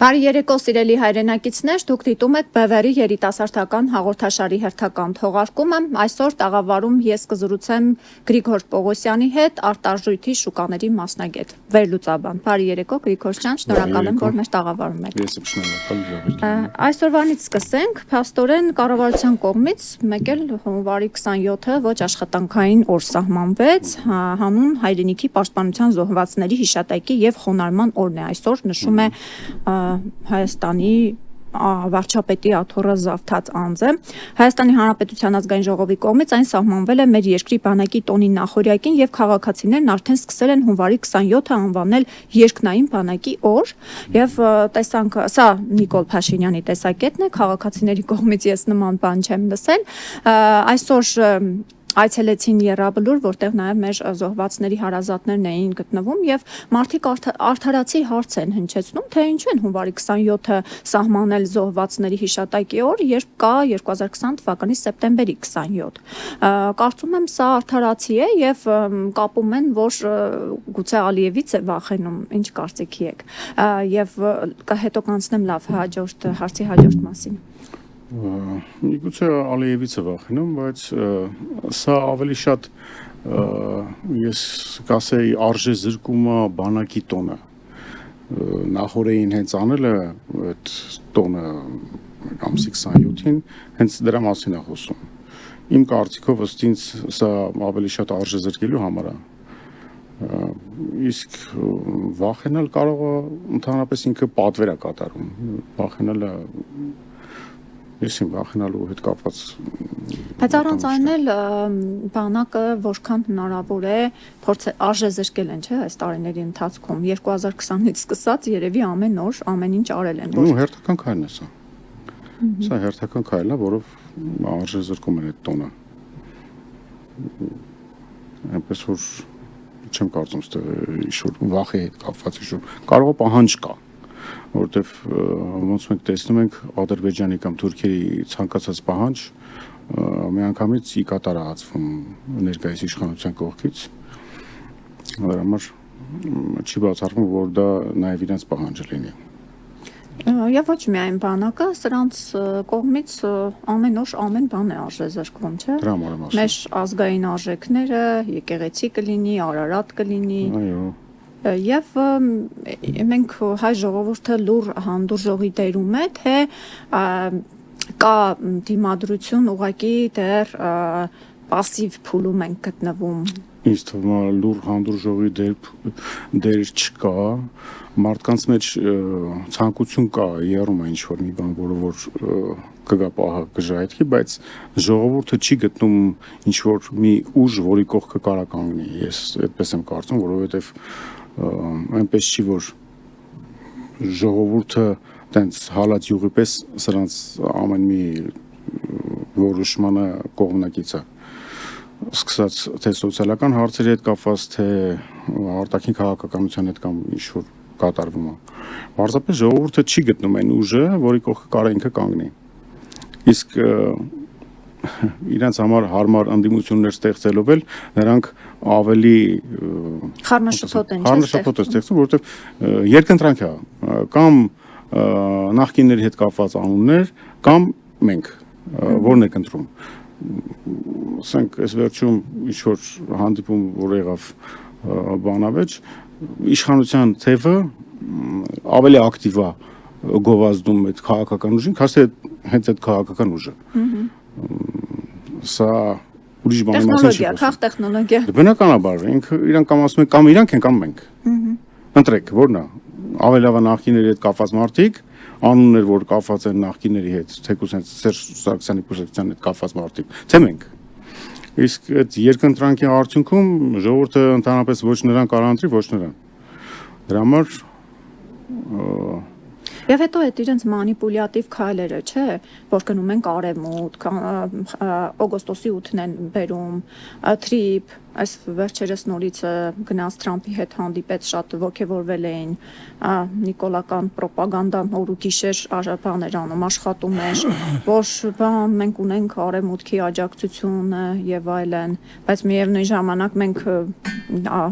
Բարի երեկո սիրելի հայրենակիցներ, դուք դիտում եք Բևերի երիտասարդական հաղորդաշարի հերթական թողարկումը։ Այսօր տաղավարում ես կզրուցեմ Գրիգոր Պողոսյանի հետ, արտարժույթի շուկաների մասնագետ, վերլուծաբան։ Բարի երեկո Գրիգոր ջան, շնորհակալ եմ, որ մեր տաղավարում եք։ Ես շնորհակալ եմ։ Այսօրվանից սկսենք, փաստորեն կառավարության կողմից մեկ էլ հունվարի 27-ը ոչ աշխատանքային օր սահմանվեց, հանուն հայրենիքի պաշտպանության զոհվածների հիշատակի եւ խոնարհման օրն է այսօր, նշում է Հայաստանի վարչապետի աթոռը զավթած անձը։ Հայաստանի Հանրապետության ազգային ժողովի կողմից այն սահմանվել է մեր երկրի բանակի տոնի նախօրյակին եւ քաղաքացիներն արդեն սկսել են հունվարի 27-ը անվանել երկնային բանակի օր եւ տեսանք, սա Նիկոլ Փաշինյանի տեսակետն է, քաղաքացիների կողմից ես նման բան չեմ լսել։ Այսօր այցելեցին Եռաբլուր, որտեղ նաև մեր զոհվածների հարազատներն էին գտնվում եւ մարդիկ արդարացի հարց են հնչեցնում, թե ինչու են հունվարի 27-ը սահմանել զոհվածների հիշատակի օր, երբ կա 2020 թվականի սեպտեմբերի 27։ Կարծում եմ սա արդարացի է եւ կապում են, որ գուցե Ալիևից է վախենում, ինչ կարծիքի եք։ Եվ հետո կանցնեմ լավ հարցի հաջորդ մասին։ Միգուցե Ալիևից է վախենում, բայց սա ավելի շատ ես կասեի արժե զրկումը բանակի տոնը նախորդին հենց անել է այդ տոնը ամսի 27-ին հենց դրա մասին է խոսում իմ կարծիքով ըստ ինձ սա ավելի շատ արժե զրկելու համար է իսկ վախենալ կարող է ընդհանրապես ինքը պատվեր է կատարում վախենալը Ես իմ վախենալու հետ կապված Բայց առանց այն էլ բանակը որքան հնարավոր է արժե զրկել են, չէ, այս տարիների ընթացքում 2020-ից սկսած երևի ամեն օր ամեն ինչ արել են։ Ու հերթական քայլն է սա։ Սա հերթական քայլն է, որով արժե զրկում են այդ տոնը։ Այնպես որ չեմ կարծում ինչ-որ վախի հետ կապված ինչ-որ կարող է պահանջ կա որտեվ ոնց մենք տեսնում ենք Ադրբեջանի կամ Թուրքիայի ցանկացած պահանջ միանգամից ի կատար է ածվում ներկայիս իշխանության կողքից դրա համար չի բացառվում որ դա նաև իրենց պահանջը լինի Եվ ոչ միայն բանակը, սրանց կողմից ամեն օր ամեն բան է արժե զրկվում, չէ՞։ Դրա համար եմ ասում Մեր ազգային արժեքները, եկեղեցի կլինի, Արարատ կլինի Այո Եվ մենք հայ ժողովուրդը լուր հանդուրժողի դերում է, թե կա դիմադրություն ուղղակի դեռ պասիվ փուլում ենք գտնվում։ Ինձ թվում է լուր հանդուրժողի դեր չկա, մարդկանց մեջ ցանկություն կա, երում է ինչ-որ մի բան, որը որ կգա պահը կժայթքի, բայց ժողովուրդը չի գտնում ինչ-որ մի ուժ, որի կողքը կարա կանգնի, ես այդպես եմ կարծում, որովհետև այնպես չի, որ ժողովուրդը տենց հալած յուղի պես սրանց ամեն մի որոշմանը կողմնակից է սկսած թե սոցիալական հարցերի հետ կապված, թե արտաքին քաղաքականության հետ կամ ինչ-որ կատարվում է Պարզապես ժողովուրդը չի գտնում այն ուժը, որի կողքը կարա ինքը կանգնի Իսկ իրենց համար հարմար ընդդիմություններ ստեղծելով էլ նրանք ավելի խառնաշփոթ են ստեղծում, որովհետև երկընտրանք է կամ նախկինների հետ կապված անուններ կամ մենք, որն եք ընտրում։ Ասենք, այս վերջում ինչ-որ հանդիպում, որ եղավ բանավեճ, իշխանության թևը ավելի ակտիվ է գովազդում այդ քաղաքական ուժին, քան հենց այդ քաղաքական ուժը։ Սա ուրիշ բանի մասին չի խոսում։ Քաղտեխնոլոգիա։ Բնականաբար, իրանք կամ ասում են կամ իրանք են կամ մենք։ Ընտրեք, որն է։ Ավելի լավ նախկիների հետ կապված մարդիկ, անուններ, որ կապված են նախկիների հետ, թեկուզ հենց Սերժ Սարգսյանի կուսակցության հետ կապված մարդիկ, թե մենք։ Իսկ այդ երկընտրանքի արդյունքում ժողովուրդը ընդհանրապես ոչ նրան կարող ընտրի, ոչ նրան։ Դրա համար Եվ հետո այդ իրենց մանիպուլյատիվ քայլերը, չէ, որ գնում են արևմուտք, օգոստոսի 8-ն են բերում, թրիփ, այս վերջերս նորից գնաց Թրամփի հետ հանդիպեց, շատ ողջևորվել էին նիկոլական ռոպագանդան օր ու գիշեր բաներ անում, աշխատում էր, որ բան մենք ունենք արևմուտքի աջակցությունը եւ այլն, բայց միևնույն ժամանակ մենք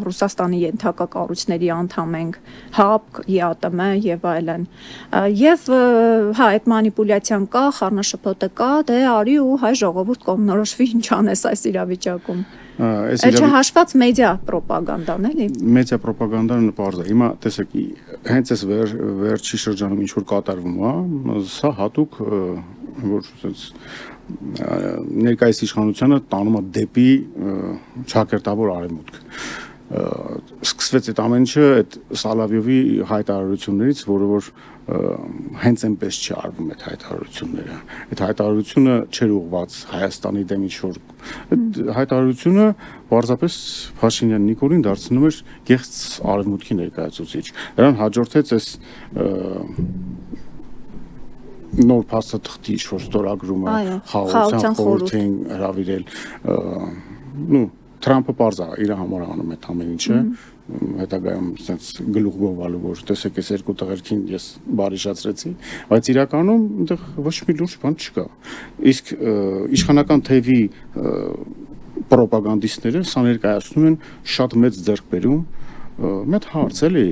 Ռուսաստանի ենթակա կառույցների անդամ ենք, ՀԱՊԿ, ԵԱՏՄ եւ այլն։ Եվ հա, այդ մանիպուլյացիան կա, խառնաշփոթը կա, դե արի ու հայ ժողովուրդ կողմնորոշվի ինչ անես այս իրավիճակում։ Այդ չհաշված մեդիա ռոպագանդան էլի։ Մեդիա ռոպագանդան պարզ է։ Հիմա տեսեք, հենց այս վերջի շրջանում ինչ որ կատարվում է, սա հատուկ որ ներկայիս իշխանությունը տանում է դեպի ճակերտավոր արևմուտք։ Սկսվեց այդ ամեն ինչը այդ Սալավյովի հայտարարություններից, որը որ հենց այնպես չի արվում այդ հայտարարությունները։ Այդ հայտարարությունը չէր ուղղված Հայաստանի դեմ ինչ-որ հայտարարությունը պարզապես Փաշինյան Նիկոլին դարձնում էր գեղձ արևմուտքի ներկայացուցիչ։ Դրան հաջորդեց այս նոր փաստաթղթի ինչ-որ ստորագրումը խաղաղության խորհրդին հրավիրել, Թրամփը պարզ է իր համար անում այդ ամեն ինչը, հետագայում sense գլուխ գովալու որ տեսեք այս երկու տղերքին ես բարիշացրեցի, բայց իրականում այնտեղ ոչ մի լուրջ բան չկա։ Իսկ իշխանական թևի ռոպագանդիստները սա ներկայացնում են շատ մեծ ձեռքբերում, մեծ հարց էլի,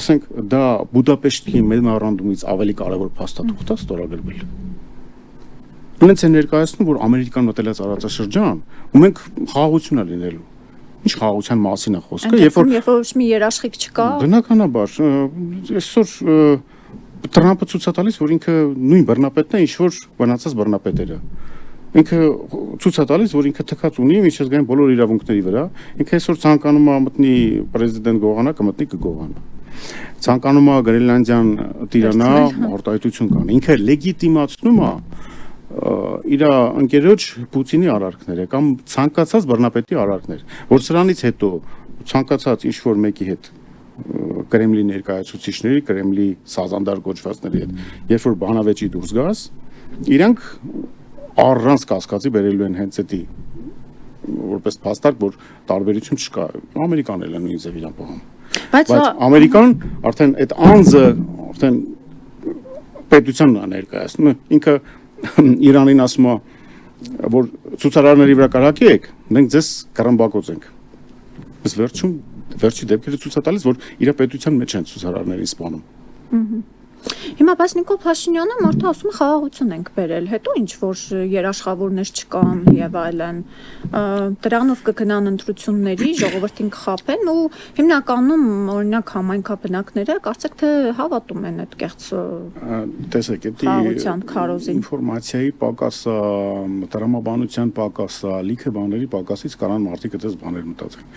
ասենք դա Բուդապեշտի մեմորանդումից ավելի կարևոր փաստաթուղթ է ստորագրվել։ Ունենց են ներկայացնում, որ Ամերիկան մտելած տարածաշրջան, ու մենք խաղաղություն է լինելու։ Ինչ խաղաղության մասին է խոսքը, երբ որ ոչ մի երաշխիք չկա։ Բնականաբար, այսօր Թրամփը ցույց է տալիս, որ ինքը նույն բռնապետն է, ինչ որ բնացած բռնապետերը։ Ինքը ցույց է տալիս, որ ինքը թքած ունի միջազգային բոլոր իրավունքների վրա, ինքը այսօր ցանկանում է մտնի պրեզիդենտ Գողանա, կմտնի կգողանա։ Ցանկանում է Գրենլանդիան տիրանա, արտահայտություն կանի։ Ինքը լեգիտիմացնում է իր ընկերոջ Պուտինի արարքները կամ ցանկացած բռնապետի արարքներ, որ սրանից հետո ցանկացած ինչ որ մեկի հետ Կրեմլի ներկայացուցիչների, Կրեմլի սազանդար կոչվածների հետ, երբ որ բանավեճի դուրս գաս, իրանք առանց կասկածի բերելու են հենց էդի որպես փաստարկ, որ տարբերություն չկա, Ամերիկան էլ է նույն ձև իրան պահում։ Բայց Ամերիկան արդեն այդ անձը արդեն պետությանն է ներկայացնում, ինքը Իրանին ասում է, որ ցուցարարների վրա կարակի եք, մենք ձեզ կռմբակոց ենք։ Բայց վերջի դեպքերը ցույց է տալիս, որ իր պետության մեջ են ցուցարարներին սպանում։ Հիմա բայց Նիկոլ Փաշինյանը մարդը ասում է խաղաղություն ենք բերել, հետո ինչ որ երաշխավորներ չկան եւ այլն, դրանով կգնան ընտրությունների, ժողովրդին կխաբեն ու հիմնականում օրինակ համայնքաբնակները կարծեք թե հավատում են այդ կեղծ տեսեք, խաղաղության քարոզին։ Ինֆորմացիայի պակասը, տրամաբանության պակասը, լիքը բաների պակասից կարան մարդիկ այդպես բաներ մտածեն։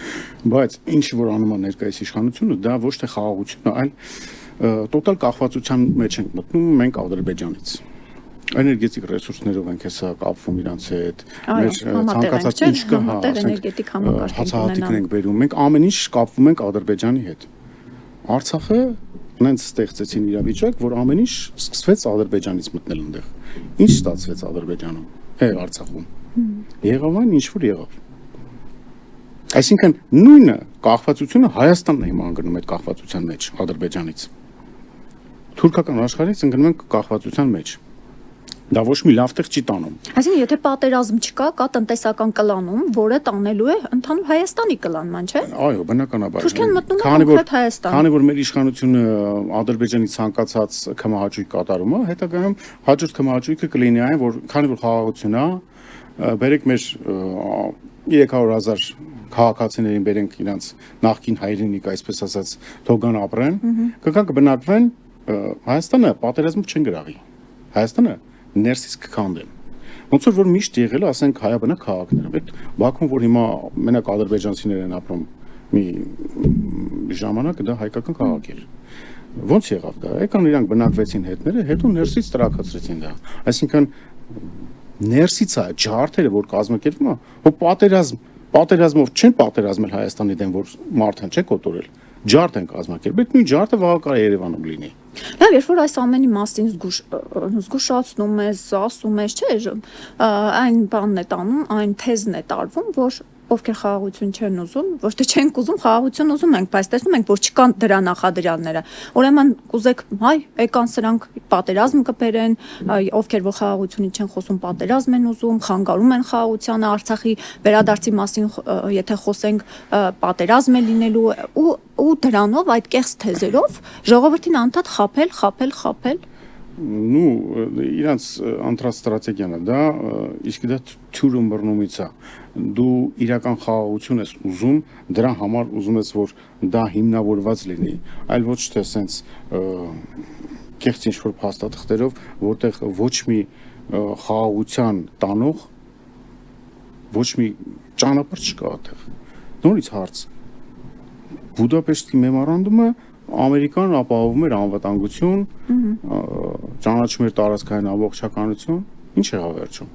Բայց ինչ որ անում է ներկայիս իշխանությունը, դա ոչ թե խաղաղություն է, այլ տոտալ կախվածության մեջ ենք մտնում մենք Ադրբեջանից։ Էներգետիկ ռեսուրսներով ենք հեսա կապվում իրանց հետ, մեր ցանկացած ինչ կա, էներգետիկ համակարգ ենք բերում, մենք ամեն ինչ կապվում ենք Ադրբեջանի հետ։ Արցախը նենց ստեղծեցին իրավիճակ, որ ամեն ինչ սկսվեց Ադրբեջանից մտնել այնտեղ։ Ինչ ստացվեց Ադրբեջանում, Արցախում։ Եղավ այն ինչ որ եղավ։ Այսինքն նույնը կախվածությունը Հայաստանն է հիմա անգնում այդ կախվածության մեջ Ադրբեջանից։ Թուրքական աշխարհից ընկնում ենք կախվածության մեջ։ Դա ոչ մի լավ տեղ չի տանում։ Այսինքն եթե պատերազմ չկա, կա տնտեսական կլանում, որը տանելու է ընդհանուր Հայաստանի կլանման, չէ՞։ Այո, բնականաբար։ Թուրքիան մտնում է կոնկրետ Հայաստան։ Քանի որ մեր իշխանությունը Ադրբեջանի ցանկացած քմահաճույք կատարում է, հետագայում հաջորդ քմահաճույքը կլինի այն, որ քանի որ խաղաղություն է, բերեք մեր 300,000 քաղաքացիներին բերենք իրանց նախկին հայրենիք, այսպես ասած, թողան ապրեն, կգան կբնակվեն Հայաստանը պատերազմով չեն գրավի։ Հայաստանը ներսից կքանդեն։ Ոնց որ միշտ եղել է, ասենք հայաբնակ քաղաքներում, այդ Բաքվում, որ հիմա մենակ ադրբեջանցիներ են ապրում մի ժամանակ, դա հայկական քաղաք էր։ Ոնց եղավ դա։ Եկան իրանք բնակվեցին հետները, հետո ներսից տրաքացրեցին դա։ Այսինքն ներսից է ջարդերը, որ կազմակերպվում է, որ պատերազմով չեն պատերազմել Հայաստանի դեմ, որ մարդ են չէ կոտորել։ Ջարդ են կազմակերպել, նույն ջարդը վաղ կարա Երևանում լինի։ Լավ, երբ որ այս ամենի մասին զգուշացնում ես, ասում ես, չէ, այն բանն է տանում, այն թեզն է տարվում, որ ովքեր խաղաղություն չեն ուզում, ոչ թե չենք ուզում, խաղաղություն ուզում ենք, բայց տեսնում ենք, որ չկան դրա նախադրյալները։ Ուրեմն կուզեք, հայ, եկան սրանք պատերազմ կբերեն, ովքեր որ խաղաղությունից չեն խոսում, պատերազմ են ուզում, խանգարում են խաղաղությանը, Արցախի վերադարձի մասին, եթե խոսենք, պատերազմ է լինելու ու դրանով այդ կեղծ թեզերով ժողովրդին անդադ խաբել Ну, իրանց ընտրած ստրատեգիան է դա, իսկ դա թյուրը մռնումից է։ Դու իրական խաղաղություն ես ուզում, դրա համար ուզում ես, որ դա հիմնավորված լինի, այլ ոչ թե սենց կեղծ ինչ-որ փաստաթղթերով, որտեղ ոչ մի խաղաղության տանող, ոչ մի ճանապարհ չկա այդտեղ։ Նորից հարց։ Բուդապեշտի մեմորանդումը Ամերիկան ապահովում էր անվտանգություն, ճանաչում էր տարածքային ամբողջականություն, ինչ եղավ վերջում։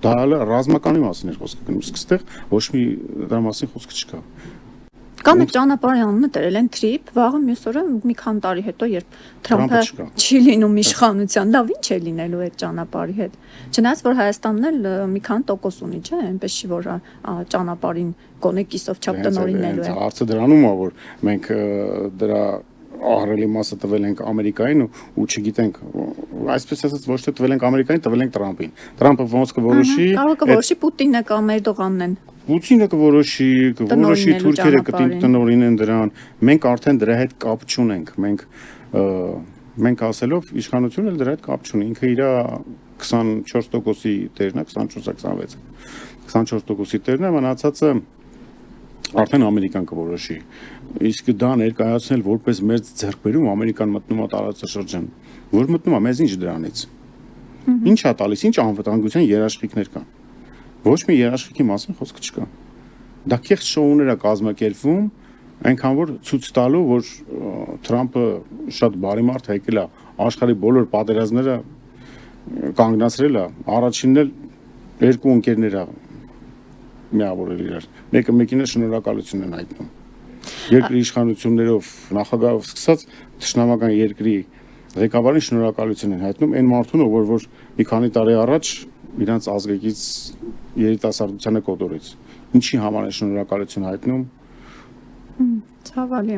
Դա ռազմականի մասին էր խոսքը գնում, իսկ այստեղ ոչ մի դրա մասին խոսքը չկա։ Կամ այդ ճանապարհի անունը դրել են Trip, վաղը մյուս օրը մի քանի տարի հետո, երբ Թրամփը չի լինում իշխանության, լավ ինչ է լինելու այդ ճանապարհի հետ։ Չնայած որ Հայաստանն էլ մի քանի տոկոս ունի, չէ, այնպես չի որ ճանապարհին գոնե կիսով չափ տնօրինելու է։ Հարցը դրանում է, որ մենք դրա ահռելի մասը տվել ենք Ամերիկային ու չգիտենք, այսպես ասած ոչ թե տվել ենք Ամերիկային, տվել ենք Թրամփին։ Թրամփը ոնց կորոշի, կարող կորոշի Պուտինը կամ Էրդողանն են։ Պուտինը կորոշի թուրքերը կտնօրինեն դրան, մենք արդեն դրա հետ կապ չունենք, մենք ասելով իշխանությունը դրա հետ կապ չունի, ինքը իր 24%-ի տերն է, 24-26, 24%-ի տերն է, մնացածը արդեն Ամերիկան կորոշի, իսկ դա ներկայացնել որպես մեր ձեռքբերում Ամերիկան մտնում է տարածաշրջան, որ մտնում է մեզ ինչ դրանից, ինչ է տալիս, ինչ անվտանգության երաշխիքներ կան։ Ոչ մի երաշխիքի մասին խոսքը չկա։ Դա կեղծ շոուներ է կազմակերպվում, այնքան որ ցույց տալու, որ Թրամփը շատ բարի մարդ է, եկել է աշխարհի բոլոր պատերազմները կանգնացրել է, առաջինն էլ երկու ընկերներ է միավորել իրար։ Մեկը մեկին է շնորհակալություն են հայտնում։ Երկրի իշխանություններով, նախագահով սկսած թշնամական երկրի ղեկավարին շնորհակալություն են հայտնում այն մարդուն, որ մի քանի տարի առաջ իրանց ազգակից երիտասարդությանը կոտորեց։ Ինչի համար է շնորհակալություն հայտնում։ Ցավալի։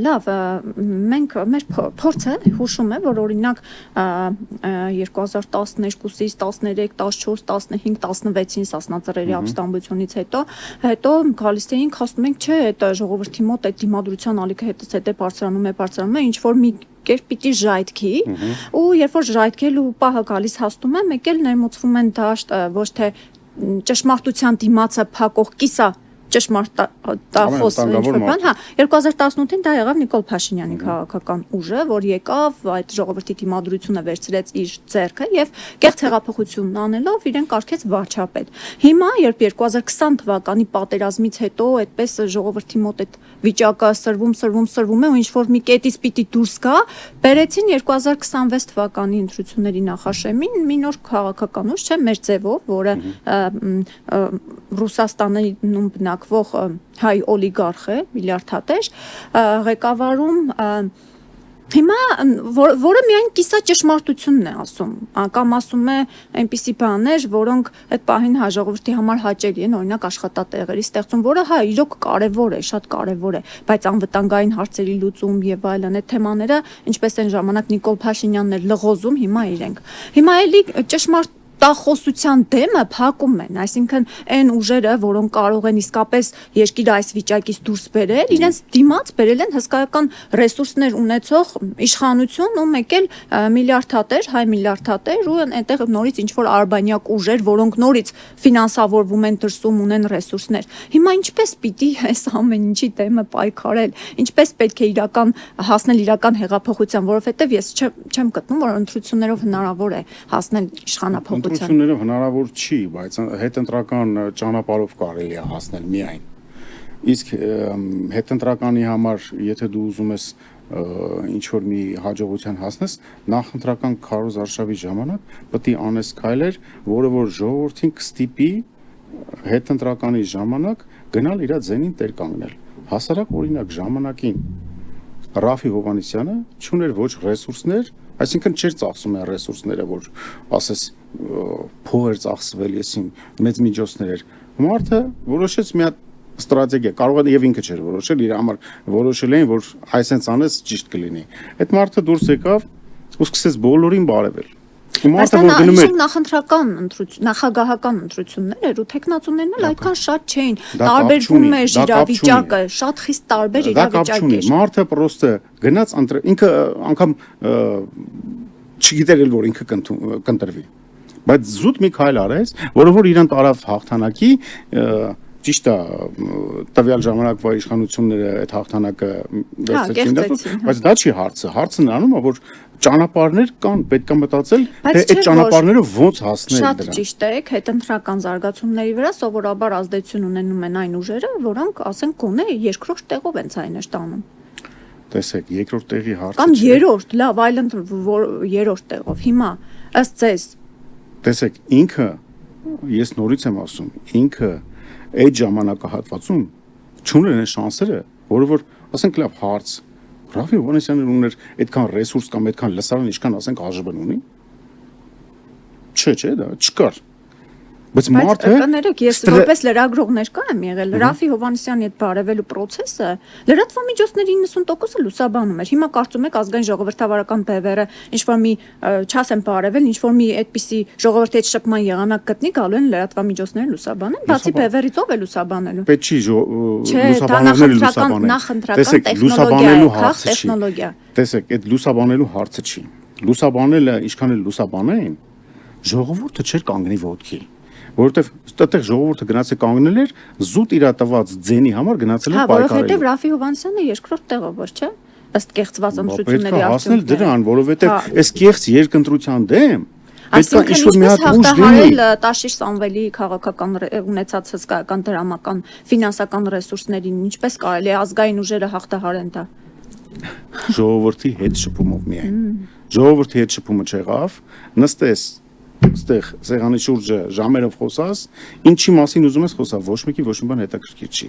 Լավ, մենք մեր փորձը հուշում է, որ օրինակ 2012-ից 13, 14, 15, 16-ին Սասնածռերի ապստամբությունից հետո գալիս էինք, ասում ենք, չէ, այդ ժողովրդի մոտ այդ դիմադրության ալիքը հետո բարձրանում է, ինչ որ մի կերպ պիտի ժայթքի, ու երբ որ ժայթքելու պահը գալիս հասնում է, մեկ էլ ներմուծվում են դաշտ, ոչ թե ճշմարտության դիմացը փակող կիսա ճշմարտախոս ինչ-որ բան, 2018-ին դա եղավ Նիկոլ Փաշինյանի քաղաքական ուժը, որ եկավ այդ ժողովրդի դիմադրությունը վերցրեց իր ձեռքը եւ կեղծ հեղափոխությունն անելով իրեն կարգեց վարչապետ։ Հիմա երբ 2020 թվականի պատերազմից հետո այդպես ժողովրդի մոտ այդ վիճակը սրվում է ու ինչ-որ մի կետից պիտի դուրս գա, բերեցին 2026 թվականի ընտրությունների նախաշեմին մի նոր քաղաքական ուժ, չէ, մեր ձևով, որը Ռուսաստանում բնակվող հայ օլիգարխ է, միլիարդատեր, ղեկավարում հիմա որը միայն կիսա ճշմարտությունն է ասում, կամ ասում է այնպիսի բաներ, որոնք այդ պահին ժողովրդի համար հաճելի են, օրինակ աշխատատեղերի ստեղծում, որը իրոք կարևոր է, շատ կարևոր է, բայց անվտանգային հարցերի լուծում եւ այլն այդ թեմաները, ինչպես այն ժամանակ Նիկոլ Փաշինյանն էր լղոզում, հիմա իրենք։ Հիմա էլի ճշմարտ տախոսության դեմը փակում են, այսինքն այն ուժերը, որոնք կարող են իսկապես երկիրը այս վիճակից դուրս բերել, իրենց դիմաց բերել են հսկայական ռեսուրսներ ունեցող իշխանություն ու մեկ էլ միլիարդատեր, հայ միլիարդատեր ու այնտեղ նորից ինչ-որ արբանյակ ուժեր, որոնք նորից ֆինանսավորվում են, դրսում ունեն ռեսուրսներ։ Հիմա ինչպես պիտի այս ամեն ինչի դեմը պայքարել, ինչպես պետք է հասնել իրական հեղափոխության, որովհետև ես չեմ գտնում, որ ընտրություններով հնարավոր է հասնել իշխանափոխության։ Ընտրություններով հնարավոր չի, բայց հետընտրական ճանապարհով կարելի է հասնել միայն։ Իսկ հետընտրականի համար, եթե դու ուզում ես ինչ-որ մի հաջողության հասնես, նախընտրական քարոզարշավի ժամանակ պետք է անես քայլեր, որը որ ժողովրդին կստիպի հետընտրականի ժամանակ գնալ իր ձենին տեր կանգնել։ Հասարակ օրինակ ժամանակին Ռաֆի Հովհաննիսյանը չուներ ոչ ռեսուրսներ, այսինքն չէր ծախսում այն ռեսուրսները, որ ասես փող էր ծախսվել, եսին մեծ միջոցներ էր, Մարդը որոշեց մի հատ ստրատեգիա, կարող է եւ ինքը չէր որոշել, իր համար որոշել էին, որ այսպես անես ճիշտ կլինի։ Այդ մարդը դուրս եկավ ու սկսեց բոլորին բարևել։ Ու մարդը որ գնում էր նախընտրական նախագահական ընտրություններ էր ու տեխնացուներն էլ այդքան շատ չէին, տարբերվում էր իրավիճակը, շատ խիստ տարբեր իրավիճակ էր։ Մարդը պրոստը գնաց ինքը անգամ չգիտեր որ ինքը կընտրվի։ Բայց զուտ մի քայլ արեց, որը որ իրան տարավ հաղթանակի ճիշտ է տվյալ ժամանակվա իշխանությունները այդ հաղթանակը վերցրեցին, բայց դա չի հարցը։ Հարցը նրանում է, որ ճանապարհներ կան, պետք է մտածել, թե այդ ճանապարհները ոնց հասնել դրան։ Շատ ճիշտ է, հետընտրական զարգացումների վրա սովորաբար ազդեցություն ունենում են այն ուժերը, որոնք, ասենք, գոնե երկրորդ տեղով են ցայներ տանում։ Տեսեք, երկրորդ տեղի հարցը կամ երրորդ, լավ, այլընդ երրորդ տեղով։ Հիմա ըստ ձեզ տեսեք, ինքը ես նորից եմ ասում, ինքը այդ ժամանակահատվածում չուներ այն շանսերը, որը որ ասենք լավ հարց Ռաֆի Հովհաննիսյանը ուներ այդքան ռեսուրս կամ այդքան լսարան ինչքան ասենք ԱԺԲ-ն ունի։ Չէ, դա չկար։ Բայց մարդը կներեք, ես որպես լրագրող ներկա եմ եղել, Ռաֆի Հովհաննիսյանի այդ բարևելու process-ը լրատվամիջոցների 90%-ը լուսաբանում էր։ Հիմա կարծում եք ազգային ժողովրդավարական բևերը ինչ որ մի չասեմ բարևել, ինչ որ մի այդպիսի ժողովրդի հետ շփման եղանակ գտնի, գալու են լրատվամիջոցները լուսաբանեն, բացի բևերից ով է լուսաբանելու։ Պետք չի լուսաբանողները լուսաբանեն։ Տեսեք, այդ լուսաբանելու հարցը չի։ Լուսաբանելը ինչքան էլ լուսաբանեն, ժողովուրդը չէր կանգնի ոտքի։ Որովհետև այդտեղ ժողովուրդը գնացել կանգնել էր զուտ իր տված ձենի համար գնացել էր պայքարել։ Որովհետև Ռաֆի Հովհաննիսյանը երկրորդ տեղով էր, չէ՞։ Ըստ կեղծված ընտրությունների արդյունքների։ Հասնել դրան, որովհետև այս կեղծ երկընտրության դեմ այսինքն ինչ-որ մի հատ ուժ հաղթահարել Տաշիր Սամվելի քաղաքական ունեցած հսկայական դրամական ֆինանսական ռեսուրսներին, ինչպես կարելի է ազգային ուժերը հաղթահարեն դա։ Ժողովրդի հետ շփումով միայն։ Ժողովրդի հետ շփումը չեղավ, նստես այստեղ սեղանի շուրջը ժամերով խոսած, ինչի մասին ուզում ես խոսալ, ոչ մեկի ոչ մի բան հետաքրքիր չի։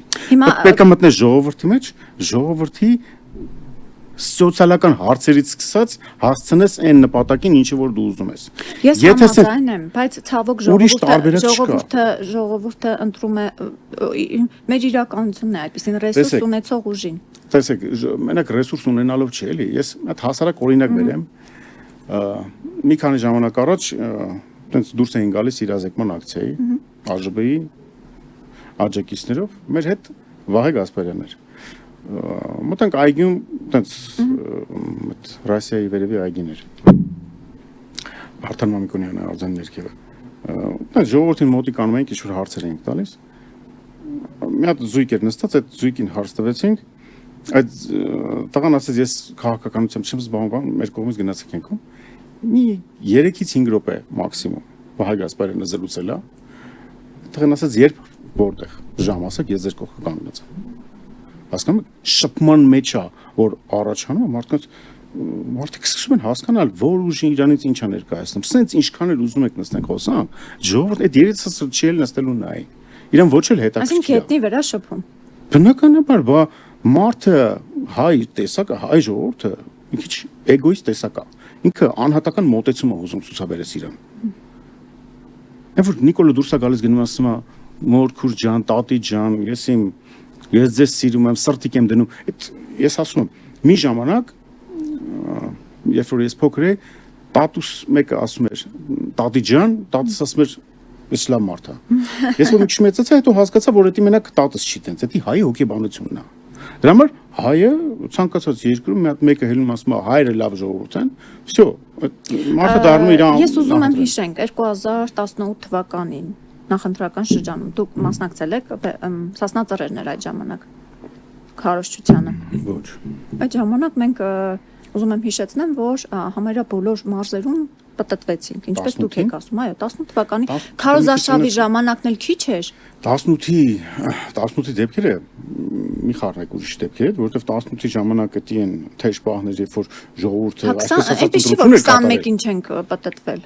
Պետք է մտնես ժողովրդի մեջ, ժողովրդի սոցիալական հարցերից սկսած հասցնես այն նպատակին, ինչը որ դու ուզում ես։ Ես համաձայն եմ, բայց ցավոք ժողովուրդը ընտրում է մեր իրականությունն է, այդպեսին ռեսուրս ունեցող ուժին։ Տեսեք, մենակ ռեսուրս ունենալով չի, էլի, ես այդ հասարակ օրինակ բերեմ։ Մի քանի ժամանակ առաջ տենց դուրս էին գալիս իրազեկման ակցիայի ԱԺԲ-ի աջակիցներով մեր հետ Վահե Գասպարյանն էր մտանք այգում տենց այդ Ռուսիայի վերևի այգին էր Վարդան Մամիկոնյանը արձան ներքևը տենց ժողովրդին մոտիկ անում ենք ինչ-որ հարցեր էինք տալիս մի հատ զույգ էր նստած այդ զույգին հարց տվեցինք այդ տղան ասեց ես քաղաքականությամբ չեմ զբաղվում մեր կողմից գնացեք ենքում մի 3-ից 5 րոպե մաքսիմում Վահե Գասպարյանը զրուցել է տղան ասեց երբ որտեղ ժամ ասեք ես ձեր կողքը կանգնած եմ հասկանում եք շփման մեջ է որ առաջանում է մարդիկ սկսում են հասկանալ որ ուժին իրանից ինչ է ներկայացնում սենց ինչքան էլ ուզում եք նստենք խոսանք ժողովուրդ այդ երիտասարդը չի էլ նստելու նայի իրան ոչ էլ հետաքրքիր այսինքն գետնի վրա շփում բնականաբար բա մարդը հայ տեսակը հայ ժողովուրդը մի քիչ էգոիստ տեսակ է ինքը անհատական մոտեցում է ուզում ցուցաբերես իրան Երբ որ Նիկոլը դուրս է գալիս գնում ասում է մորքուր ջան, տատի ջան, ես ձեզ սիրում եմ, սրտիկ եմ դնում։ Ես ասում եմ, մի ժամանակ երբ որ ես փոքր էի, տատուս մեկը ասում էր, տատի ջան, տատս ասում էր, «Էս լավ մարդ է»։ Ես որ մի քիչ մեծացա, հետո հասկացա, որ դա մենակ տատս չի տենց, դա հայի հոգեբանությունն է։ Դրա համար հայը ցանկացած երկրում մի հատ մեկը հելնում ասում է հայրը լավ ժողովուրդ են, всё, մարդը դառնում իր Ես ուզում եմ հիշենք 2018 թվականին նախընտրական շրջանում դուք մասնակցել եք Սասնա ծռերն էր այդ ժամանակ քարոզչությանը։ Ոչ։ Այդ ժամանակ մենք ուզում եմ հիշեցնեմ, որ համարյա բոլոր մարզերում պատտվեցինք, ինչպես դուք եք ասում, այո, 18 թվականի քարոզարշավի ժամանակն էլ քիչ էր։ 18-ի դեպքերը մի խառնեք ուրիշ դեպքեր, որովհետև 18-ի ժամանակը դի են թեժ պահներ, երբ որ ժողովուրդը այսպես ասած 21-ին չենք պատտվել։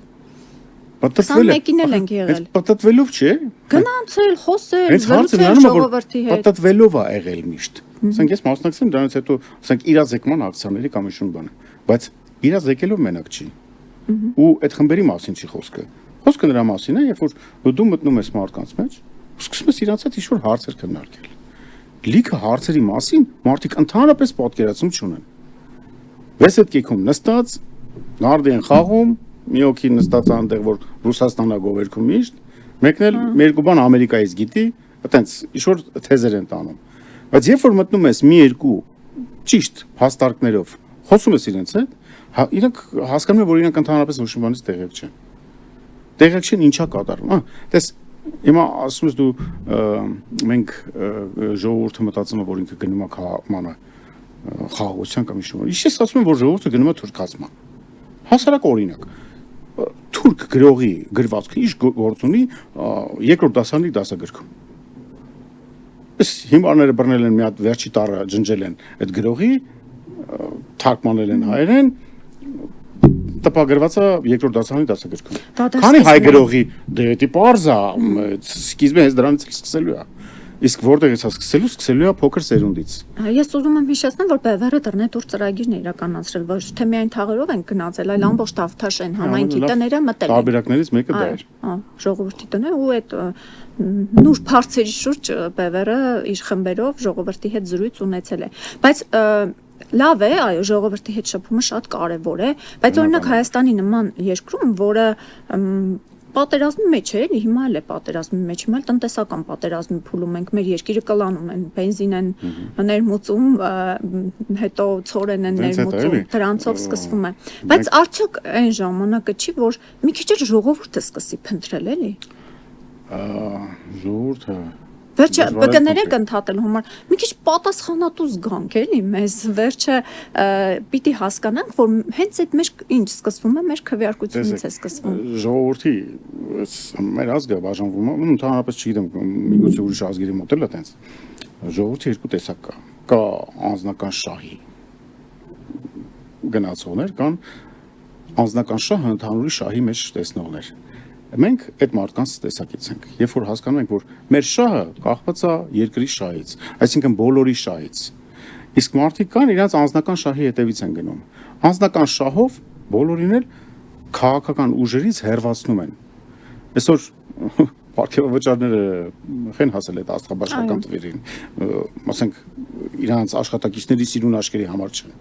21-ին էլ ենք եղել։ Պատտվելով չէ։ Գնացել, խոսել, զրուցել ժողովրդի հետ։ Պատտվելով է եղել միշտ։ Ասենք ես մասնակցեմ դրանից հետո, ասենք իրազեկման ակցիաների կամ ինչ-որ բան։ Բայց իրազեկելով մենակ չի։ Ու այդ խմբերի մասին չի խոսքը։ Խոսքը նրա մասին է, երբ որ դու մտնում ես մարդկանց մեջ, Սկսում ես իրանց հետ ինչ-որ հարցեր քննարկել։ Լիքը հարցերի մասին մարդիկ ընդհանրապես պատկերացում չունեն։ Վես այդ կեքում նստած, նարդի են խաղում, մի օքի նստած այնտեղ, որ Ռուսաստանա գովերքում միշտ, մեկն էլ երկու բան Ամերիկայից գիտի, այտենց ինչ-որ թեզեր են տանում։ Բայց երբ որ մտնում ես մի երկու ճիշտ փաստարկներով, խոսում ես իրենց հետ, իրանք հասկանում են, որ իրանք ընդհանրապես ոչ մի բանից տեղյակ չեն։ Տեղյակ չեն ինչա կատարվում։ Տես հիմա ասում ես դու մենք ժողովուրդը մտածում է, որ ինքը գնում է քաղաքմանը խաղաղության կամ ինչ-որ։ Ինչ ես ասում եմ, որ ժողովուրդը գնում է թուրքացման։ Հասարակ օրինակ թուրք գրողի գրվածքը ինչ գործ ունի երկրորդ դասարանի դասագրքում։ Այս հիմարները բռնել են մի հատ վերջի տառը ջնջել են այդ գրողի, թարգմանել են հայերեն, տպագրված է երկրորդ դասարանի դասագրքում։ Քանի հայ գրողի դեպի պարզա, սկիզբը հենց դրանից սկսելու է։ Իսկ որտեղից է սկսելու է փոքր սերունդից։ Ես ուզում եմ հիշեցնել, որ Բևերը դռնետուր ծրագիրն է իրականացրել, ոչ թե միայն թաղերով են գնացել, այլ ամբողջ Տավթաշեն համայնքի տները մտել են։ Տարբերակներից մեկը դա էր։ Ժողովրդի տները ու այդ նուրբ հարցերի շուրջ Բևերը իր խմբերով ժողովրդի հետ զրույց ունեցել է։ Բայց լավ է, այո, ժողովրդի հետ շփումը շատ կարևոր է, բայց օրինակ Հայաստանի նման երկրում, որը պատերազմի մեջ է, էլի հիմա էլ է պատերազմի մեջ, հիմա էլ տնտեսական պատերազմի փուլում ենք, մեր երկիրը կլանում են, բենզին են ներմուծում, հետո ցորեն են ներմուծում, դրանցով սկսվում է։ Բայց արդյոք այն ժամանակը չի, որ մի քիչ ժողովուրդը սկսի փնտրել, էլի։ Ժողովուրդը Վերջը բկներեք ընդհատելու համար մի քիչ պատասխանատու զգանք էլի մեզ վերջը պիտի հասկանանք որ հենց այդ մեր ինչ սկսվում է մեր քվեարկությունից է սկսվում ժողովրդի մեր ազգը բաժանվում է ընդհանրապես չգիտեմ միգուցե ուրիշ ազգերի մոտ էլ է տենց ժողովրդի երկու տեսակ կա անձնական շահի գնացողներ կան անձնական շահը ընդհանուր շահի մեջ տեսնողներ Մենք այդ մարդկանց տեսակից ենք, երբ որ հասկանում ենք, որ մեր շահը կախված է երկրի շահից, այսինքն բոլորի շահից։ Իսկ մարդիկ կան իրենց անձնական շահի հետևից են գնում։ Անձնական շահով բոլորին էլ քաղաքական ուժերից հեռացնում են։ Այսօր պարգևավճարները խեն հասել այդ աստղաբաշխական տվերին, ասենք իրանց աշխատակիցների սիրուն աչքերի համար չեն։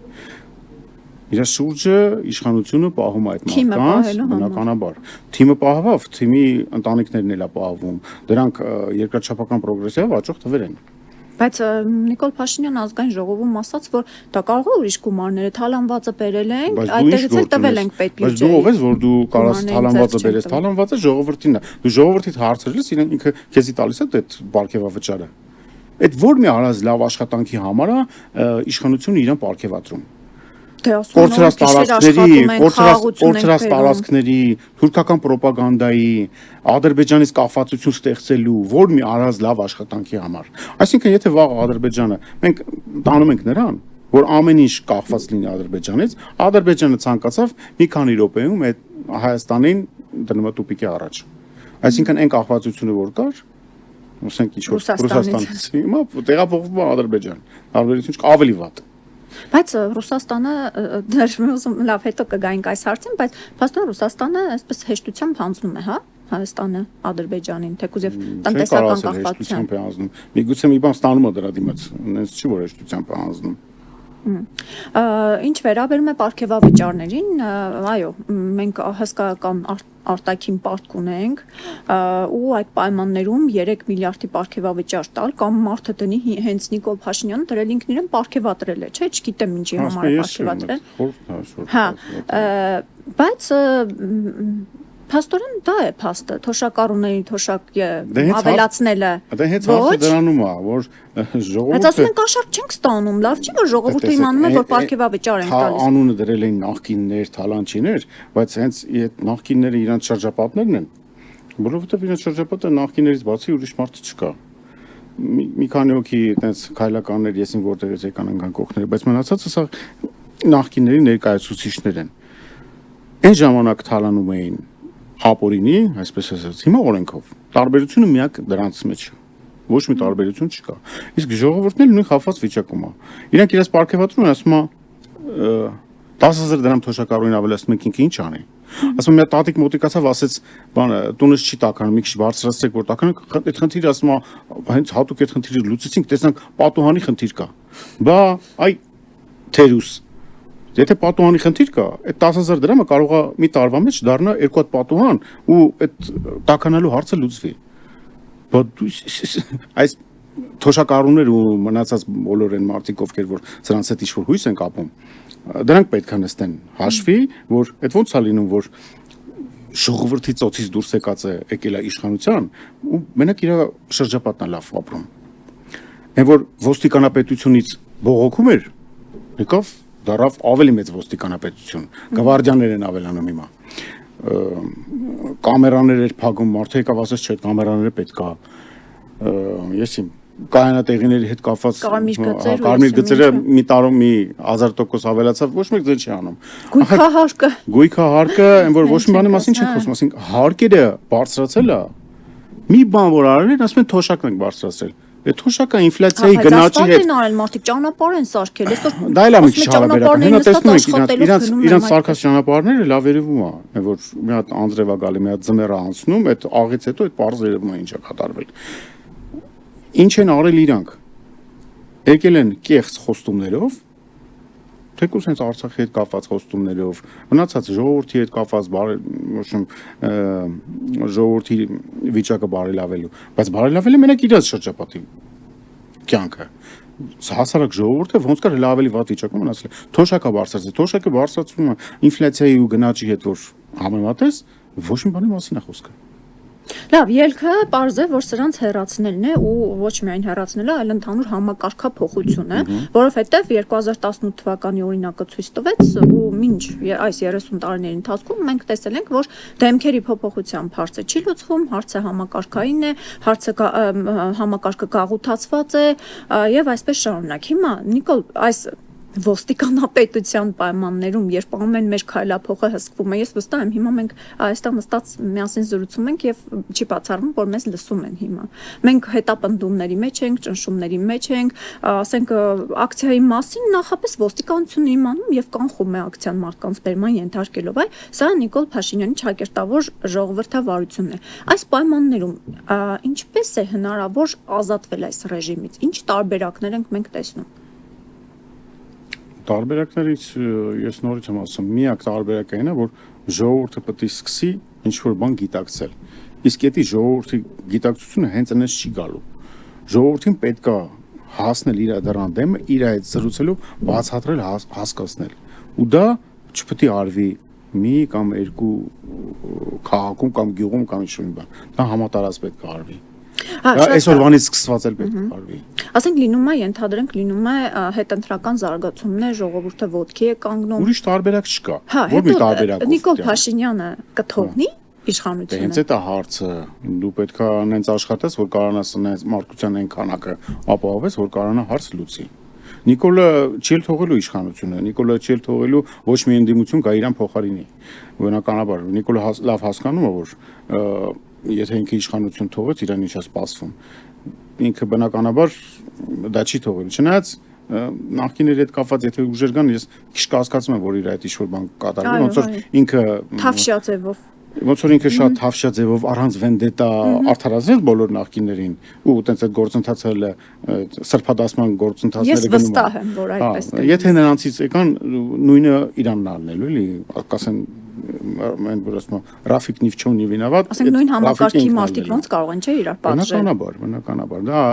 Իր շուրջը իշխանությունը պահում է այդ մարդկանց բնականաբար թիմը պահավ թիմի ընտանիքներն էլ է պահվում դրանք երկրաչափական պրոգրեսիվ աճող թվեր են բայց Նիկոլ Փաշինյանը ազգային ժողովում ասաց որ դա կարող է ուրիշ գումարները թալանվածը բերել են այդտեղից էլ տվել ենք պետբյուջեի բայց դու ով ես որ դու կարաս թալանվածը բերես թալանվածը ժողովրդին է դու ժողովրդիդ հարցրելիս իրեն ինքը քեզի տալիս է այդ պարգևավճարը այդ որ մի արած լավ աշխատանքի համար է իշխանությունը իրեն պարգևատրում Կորցրած տարածքների, թուրքական պրոպագանդայի, Ադրբեջանից կախվածություն ստեղծելու, որ մի արած լավ աշխատանքի համար։ Այսինքն, եթե վաղ Ադրբեջանը, մենք տանում ենք նրան, որ ամեն ինչ կախված լինի Ադրբեջանից, Ադրբեջանը ցանկացավ մի քանի րոպեում այդ Հայաստանին դնում է տուպիկի առաջ։ Այսինքն, այն կախվածությունը, որ կար, ասենք ինչ որ Ռուսաստանից, հիմա տեղափոխվում է Ադրբեջան, տարբերություն ավելի վատ։ Բայց Ռուսաստանը դեռ լավ հետո կգայինք այս հարցին, բայց փաստորեն Ռուսաստանը այսպես հեշտությամբ հանձնում է, հա, Հայաստանը Ադրբեջանին, թեկուզ եւ տնտեսական կախվածությամբ է հանձնում։ Միգուցե մի բան ստանում է դրա դիմաց, այնպես չի որ հեշտությամբ է հանձնում։ Ինչ վերաբերում է պարգևավճարներին, այո, մենք հսկայական արտաքին պարտք ունենք ու այդ պայմաններում 3 միլիարդի պարգևավճար տալ կամ մարդը տնի հենց Նիկոլ Փաշինյանը դրել ինքն իրեն պարգևատրել է, չէ, չգիտեմ ինչի համար է պարգևատրել։ Հա, բայց Փաստորեն դա է փաստը, թոշակառուների թոշակ ավելացնելը։ Դա հենց հարցը դրանում է, որ ժողովուրդը Բայց ասում են կաշառք չենք ստանում, լավ չի որ ժողովուրդը իմանում է, որ պարգևավճար են տալիս։ Անունը դրել են նախկիններ, թալանչիներ, բայց հենց այդ նախկինները իրանց շրջապատներն են, որովհետև իրանց շրջապատը նախկիններից բացի ուրիշ մարդ չկա։ Մի քանի հոգի այտենց քայլականներ եսին որտեղից եկան ընկան կողքները, բայց մնացածը սա նախկինների ներկայացուցիչներ են։ Այն ժամանակ թալանում էին ապօրինի, այսպես ասած, հիմա օրենքով։ Տարբերությունը միակ դրանց մեջ է։ Ոչ մի տարբերություն չկա։ Իսկ ժողովուրդն էլ նույն խափված վիճակում է։ Իրանք իրաց պարգևատրում են, ասում է 10,000 դրամ թոշակառուին ավելացնում ենք ինքը ինչ անի։ Ասում եմ մի տատիկ մոտիկացավ ասեց, բանը տունս չի տականում, մի քիչ բարձրացրեք որ տականը այդ խնդիրը ասում է հենց հատուկ այդ խնդիրը լուծեցինք, տեսանք պատուհանի խնդիր կա։ Բա այ թերուս եթե պատուհանի խնդիր կա, այդ 10,000 դրամը կարող է մի տարվա մեջ դառնա երկու հատ պատուհան ու այդ տականալու հարցը լուծվի։ Բայց այս թոշակառուներ ու մնացած բոլոր այն մարդիկ ովքեր որ սրանց հետ ինչ-որ հույս են կապում, դրանք պետք է նստեն հաշվի, որ այդ ոնց է լինում, որ ժողովրդի ծոցից դուրս եկած է եկել է իշխանության ու մենակ իր շրջապատն է լավ ապրում։ Այն որ ոստիկանապետությունից բողոքում էր, եկավ դարավ ավելի մեծ ոստիկանապետություն, գվարդիաներ են ավելանում հիմա։ Կամերաներ էր փակում, մարդը եկավ ասեց, չէ, կամերաները պետք է։ Ես իմ կայանատեղիների հետ կապված կարմիր գծերը մի տարում մի 1000% ավելացավ, ոչ մեկ ձեն չի անում։ Գույքահարկը, այն որ ոչ մի բանի մասին չենք խոսում, ասենք հարկերը բարձրացել է։ Մի բան որ արել են, ասում են թոշակն ենք բարձրացրել։ Այդ թոշակը ինֆլյացիայի գնաճի հետ մարդիկ ճանապարհ են սարքել, այսօր դա էլ է մի քիչ հարաբերական։ Հիմա տեսնում եք իրանց սարքած ճանապարհները լավ երևում է, այն որ մի հատ անձրև է գալի, մի հատ ձմեռ է անցնում, այդ աղից հետո այդ པարզ երևում է ինչ է կատարվել։ Ինչ են արել իրանք։ Եկել են կեղծ խոստումներով, թեկուզ հենց Արցախի հետ կապված խոստումներով, մնացած ժողովրդի հետ կապված, ժողովրդի վիճակը բարելավելու, բայց բարելավելը մենակ իրաց շրջապատի կյանքը։ Հասարակ ժողովուրդը ոնց կար հենց ավելի վատ վիճակում մնացել է։ Թոշակը բարձրացել, թոշակը բարձրացում է ինֆլյացիայի ու գնաճի հետ որ համեմատես, ոչ մի բանի մասին է խոսքը։ Լավ, ելքը պարզ է, որ սրանց հեռացնելն է ու ոչ միայն հեռացնելը, այլ ընդհանուր համակարգափոխություն է, որովհետև 2018 թվականի օրինակը ցույց տվեց ու մինչ այս 30 տարիների ընթացքում մենք տեսել ենք, որ դեմքերի փոփոխությամբ հարցը չի լուծվում, հարցը համակարգային է, հարցը համակարգը գաղութացված է եւ այսպես շարունակ։ Հիմա Նիկոլ, այս ոստիկանապետության պայմաններում, երբ ամեն մեր քայլափոխը հսկվում է, ես վստահ եմ, հիմա մենք այստեղ նստած միասին զրուցում ենք եւ չի բացառվում, որ մեզ լսում են հիմա։ Մենք հետապնդումների մեջ ենք, ճնշումների մեջ ենք, ասենք ակցիայի մասին նախապես ոստիկանությունը իմանում եւ կանխում է ակցիան մարդկանց դերման ենթարկելով, այ սա Նիկոլ Փաշինյանի ճակերտավոր ժողովրդավարությունն է։ Այս պայմաններում ինչպես է հնարավոր ազատվել այս ռեժիմից, ինչ տարբերակներ ենք մենք տեսնում։ Տարբերակներից ես նորից եմ ասում, միակ տարբերակը այն է, որ ժողովուրդը պետք է սկսի ինչ-որ բան գիտակցել։ Իսկ եթե ժողովրդի գիտակցությունը հենց այնպես չի գալու։ Ժողովրդին պետք է հասնել իր դրան դեմը, իր հետ զրուցելով բացատրել, հասկացնել։ Ու դա չպետք է արվի մի կամ երկու քաղաքում կամ գյուղում կամ ինչ-որ բան։ Դա համատարած պետք է արվի։ Այսօրվանից սկսված էլ պետք է արվի։ Ասենք լինում է, ենթադրենք լինում է հետընտրական զարգացումներ, ժողովուրդը ոտքի է կանգնում։ Ուրիշ տարբերակ չկա։ Որ մի տարբերակ։ Նիկոլ Փաշինյանը կթողնի իշխանությունը։ Հենց այդ է հարցը։ Դու պետք է նենց աշխատես, որ կարողանաս մարդկության այն քանակը ապահովես, որ կարողանա հարց լուծի։ Նիկոլը չի թողելու իշխանությունը, Նիկոլը չի թողելու ոչ մի ընդդիմություն գա իրան փոխարինի։ Բնականաբար Նիկոլը լավ հասկանում է, որ եթե ինքը իշխանություն թողեց, իրան ինչ է սպասվում։ Ինքը բնականաբար դա չի թողել։ Չնայած նախկիների հետ կապված եթե ուժեր կան, ես քիչ կհասկացում եմ, որ իր այդ ինչ-որ բան կատարվի, ոնց որ ինքը թավշյա ձևով ոնց որ ինքը շատ թավշյա ձևով առանց վենդետա արդարացնել բոլոր նախկիներին ու տենց այդ գործընթացը սրբադասման գործընթացները գնում։ Ես վստահ եմ, որ այդպես է։ Եթե նրանցից եկան նույնը իրանն առնելու, էլի, ասեն mən burasına Rafik Nivchon nie վինավատ։ Ասենք նույն համակարգի մարդիկ ոնց կարող են չէ իրար պատժել։ Բնականաբար, դա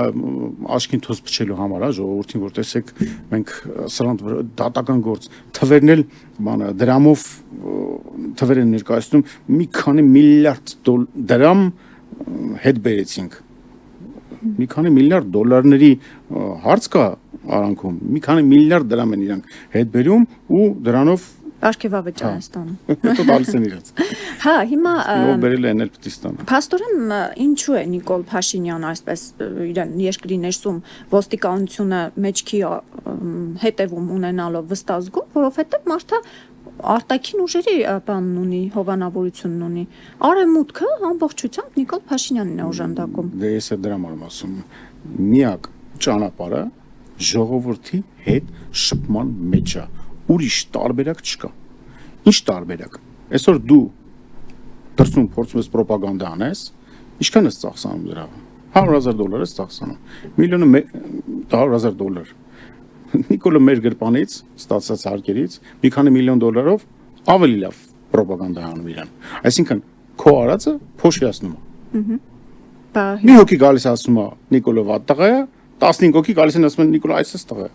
աշկին թոս փչելու համար է ժողովրդին, որ տեսեք մենք սրանց դատական գործ թվերն էլ բանը դրամով թվեր են ներկայացնում մի քանի միլիարդ դրամ հետ բերեցինք։ Մի քանի միլիարդ դոլարների հարց կա արանքում, մի քանի միլիարդ դրամ են իրանք հետ բերում ու դրանով Աշկեվավճար են ստանում։ Հետո տալիս են իրաց։ Հա, հիմա ով բերել են էլ պիտի ստանա։ Փաստորեն ինչու է Նիկոլ Փաշինյանը այսպես իրեն երկրի ներսում ոստիկանությունը մեջքի հետևում ունենալով վստահ զգում, որովհետև մարդը արտաքին ուժերի բանն ունի, հովանավորությունն ունի։ Արևմուտքը ամբողջությամբ Նիկոլ Փաշինյանին է օժանդակում։ Դե ես դրա համար ասում եմ։ Միակ ճանապարհը ժողովրդի հետ շփման մեջ է։ ուրիշ տարբերակ չկա։ Ինչ տարբերակ։ Այսօր դու դրսում փորձում ես ռոպագանդա անես, ինչքան ես ծախսանում դրա։ $100,000 ես ծախսանում։ Միլիոնը $100,000։ Նիկոլը մեր գրպանից ստացած հարկերից մի քանի միլիոն $1 ավելի լավ ռոպագանդա անում իրան։ Այսինքն քո արածը փոշիացնում է։ Մի հոգի գալիս ասում է Նիկոլը վատ տղա է, 15 հոգի գալիս են ասում են Նիկոլը այսպես տղա է։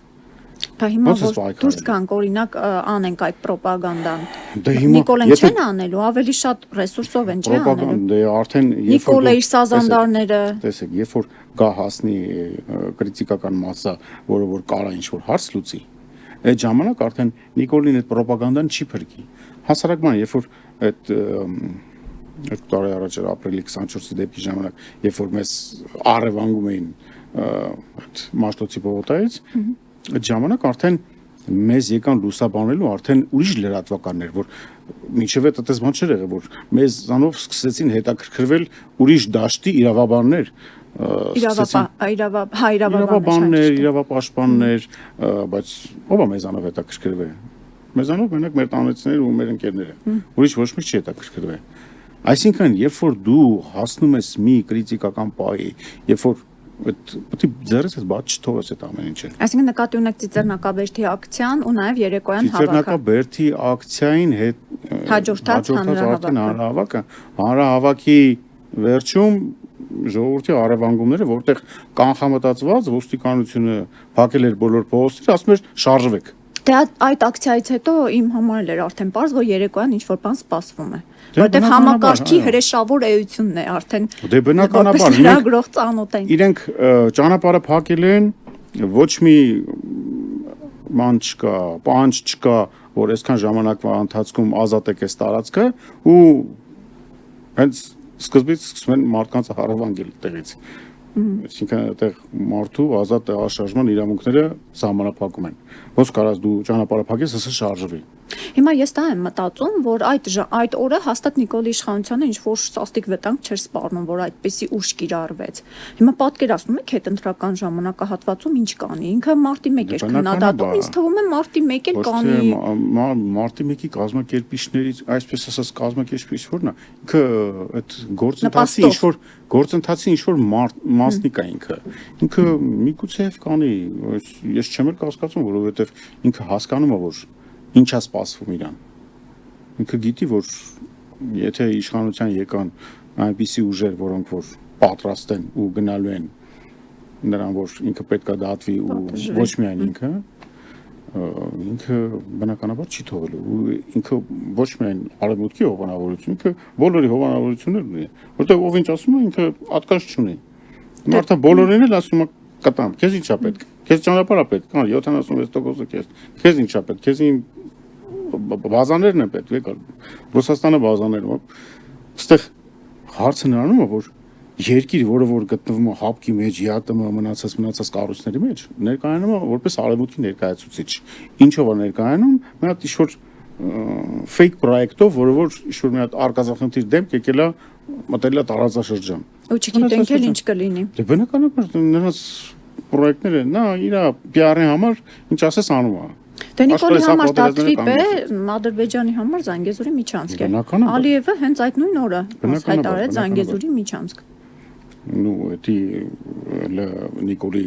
Բա հիմա դուրս գանք օրինակ անենք այդ ռոպագանդան։ Դե հիմա Նիկոլեն չեն անելու, ավելի շատ ռեսուրսով են չէ անելու։ Ռոպագանդա արդեն Նիկոլը իր սազանդարները։ Տեսեք, երբ որ գա հասնի կրիտիկական մասը, որը որ կարա ինչ-որ հարց լուծի, այդ ժամանակ արդեն Նիկոլին այդ ռոպագանդան չի փրկի։ Հասարակման, երբ որ այդ 2 տարի առաջ ապրիլի 24-ի դեպքի ժամանակ, երբ որ մեզ առևանգում էին այդ Մաշտոցի պողոտայից, այդ ժամանակ արդեն մեզ եկան լուսաբանելու արդեն ուրիշ լրատվականներ, որ մինչև այդ այդպես բան չէր եղել, որ մեզանով սկսեցին հետաքրքրվել ուրիշ դաշտի իրավաբաններ, իրավաբաններ, իրավապաշտպաններ, բայց ով է մեզանով հետաքրքրվել։ Մեզանով մենակ մեր տանեցիները ու մեր ընկերները, ուրիշ ոչ մի չի հետաքրքրվել։ Այսինքն, երբ որ դու հասնում ես մի կրիտիկական պահի, երբ որ պետք է ձեռս ես բաց չթողես այդ ամեն ինչը։ Այսինքն նկատի ունեք Ծիծեռնակաբերդի ակցիան ու նաև երեկոյան հավաքը։ Ծիծեռնակաբերդի ակցիային հետ հաջորդած հանրահավաքը, հանրահավաքի վերջում ժողովրդի առևանգումները, որտեղ կանխամտածված ոստիկանությունը փակել էր բոլոր փողոցները, ասում էր շարժվեք։ Դե այդ ակցիայից հետո իմ համար էր արդեն պարզ, որ երեկոյան ինչ-որ բան սպասվում է։ Որտեվ համակարգի հրեշավոր էությունն է արդեն։ Դե բնականաբար լրագրող ծանոթ են։ Իրենք ճանապարհը փակել են, ոչ մի ման չկա, պանջ չկա, որ այսքան ժամանակվա ընթացքում ազատեք այս տարածքը ու հենց սկզբից սկսում են մարդկանց առևանգել տեղից։ Այսինքն այդտեղ մարդու ազատ տեղաշարժման իրավունքները սահմանափակում են։ Ոնց կարաս դու ճանապարհը փակես, ասես շարժվի։ Հիմա ես դա եմ մտածում, որ այդ օրը հաստատ Նիկոլի իշխանությանը ինչ-որ սաստիկ վտանգ չէր սպառնում, որ այդպեսի ուժ կիրառվեց։ Հիմա պատկերացնում եք հետ ընտրական ժամանակահատվածում ինչ կանի։ Ինքը մարտի 1 էր քննադատում, ինձ թվում է մարտի 1 էլ կանի։ Մարտի 1-ի կազմակերպիչներից, այսպես ասած, կազմակերպիչ որն է, ինքը այդ գործընթացի ինչ-որ մասնիկ է ինքը։ Ինքը միգուցե կանի, ես չեմ կասկածում, որովհետև ինքը հասկանում է, որ ինչ է սպասվում իրան։ Ինքը գիտի, որ եթե իշխանության եկան այնպիսի ուժեր, որոնք որ պատրաստ են ու գնալու են նրան, որ ինքը պետք է դատվի ու ոչ միայն ինքը բնականաբար չի թողելու ու ինքը ոչ միայն արևմուտքի հովանավորություն, ինքը բոլորի հովանավորություններն ունի, որտեղ ով ինչ ասում է, ինքը ատկաց չունի։ Մարդը բոլորին էլ ասում է կտամ, քեզ ինչա պետք։ Քեզ ճանապարհ է պետք, 76%-ը քեզ ինչա պետք, քեզ բազաներն են պետք, Ռուսաստանը բազաներն է։ Այստեղ հարցը նրանում է, որ երկիր, որը որ գտնվում է հապկի մեջ, ՀԱՏՄ մնացած կառույցների մեջ, ներկայանում է որպես արևմուտքի ներկայացուցիչ։ Ինչով է ներկայանում, մի հատ ինչ-որ fake պրոյեկտով, որը որ ինչ-որ մի հատ արկածախնդիր դեմք եկել է մտել է տարածաշրջան։ Ու չգիտենք էլ ինչ կլինի։ Դե բնականաբար նրանց պրոյեկտները նա իր PR-ի համար ինչ ասես անում է։ Դե Նիկոլի համար դատրիպ է, Ադրբեջանի համար Զանգեզուրի միջանցք է։ Ալիևը հենց այդ նույն օրը հայտարարեց Զանգեզուրի միջանցք։ Ну, эти Նիկոլի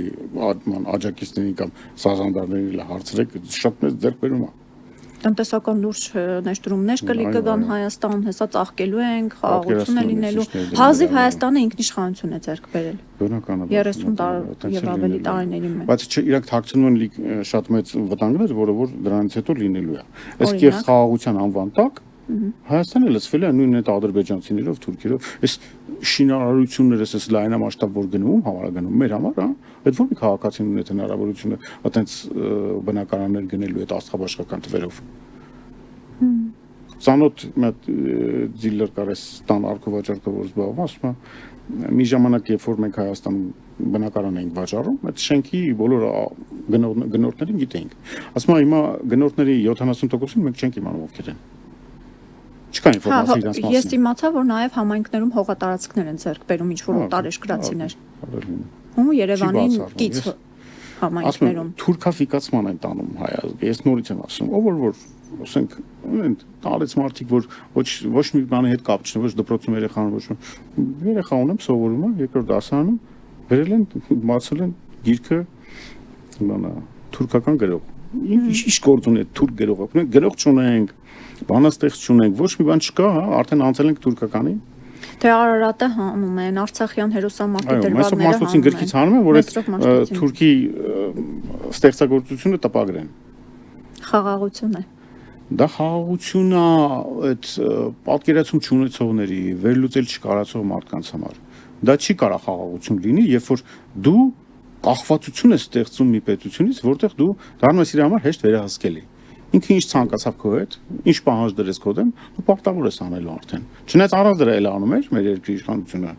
աջակիցների կամ սազանդարների հարցրեք շատ մեծ ձեռք բերում է։ Տնտեսական լուրջ ներդրումներ կգան Հայաստան, հեսա ծաղկելու ենք, խաղաղություն է լինելու։ Հազիվ Հայաստանը ինքնիշխանություն է ձեռք բերել։ Բնականաբար 30 տարի եւ ավելի տարիների մեջ։ Բայց իրանք թաքցնում են շատ մեծ վտանգներ, որը որ դրանից հետո լինելու է։ Այս կեղծ խաղաղության անվան տակ Հայաստանը լցվել է նույն այդ ադրբեջանցիներով, թուրքերով։ Այս շինարարությունները, այս լայնամասշտաբ որ գնում, համարագնում մեր համար, հա, այդ ո՞ր մի քաղաքացին ունի այդ հնարավորությունը այտենց բնակարաններ գնելու այդ աստղաբաշխական թվերով։ Ծանոթ մի դիլեր կարես տան արկովաճառքը որ զբաղվում, ասում է մի ժամանակ երբ որ մենք Հայաստանում բնակարան էինք վաճառում, այդ շենքի բոլոր գնորդներին գիտեինք։ Ասում է հիմա գնորդների 70%-ին մենք չենք իմանում ովքեր են։ Չկա ինֆորմացիա իրանց մասին։ Ես իմացա, որ նաև համայնքներում հողատարածքներ են ձեռք բերում ինչ-որ տարեշկրացիներ։ Ու Երևանին կից համայնքներում։ Թուրքաֆիկացման են տանում հայ ազգը։ Ես նորից եմ ասում, ով որ ասենք տալից մարդիկ, որ ոչ մի բանի հետ կապ չունի, ոչ դպրոցում երեխան, ոչ երեխա ունեմ, սովորում եմ, երկրորդ դասարանում վերել են, բացել են գիրքը բանա թուրքական գրող։ Ինչ գործ ունի թուրք գրողը։ Գրող չունենք, բանաստեղծ չունենք, ոչ մի բան չկա, հա, արդեն անցել ենք թուրքականին։ Թե Արարատը հանում են, Արցախյան հերոսամարտի դրվագները հանում են։ Մասոցին գրքից հանում են, որ այդ թուրքի ստեղծագործությունը տպագրեն։ Խաղաղություն է։ Դա խաղաղություն է այդ պատկերացում չունեցողների, վերլուծել չկարողացող մարդկանց համար։ Դա չի կարող խաղաղություն լինի, երբ որ դու կախվածություն ես ստեղծում մի պետությունից, որտեղ դու դառնում ես իր համար հեշտ վերահսկելի։ Ինքը ինչ ցանկացավ քո հետ, ինչ պահանջ դրես քո դեմ, դու պարտավոր ես անելու արդեն։ Չնայած առանց դրա էլ անում էր մեր երկրի իշխանությունը։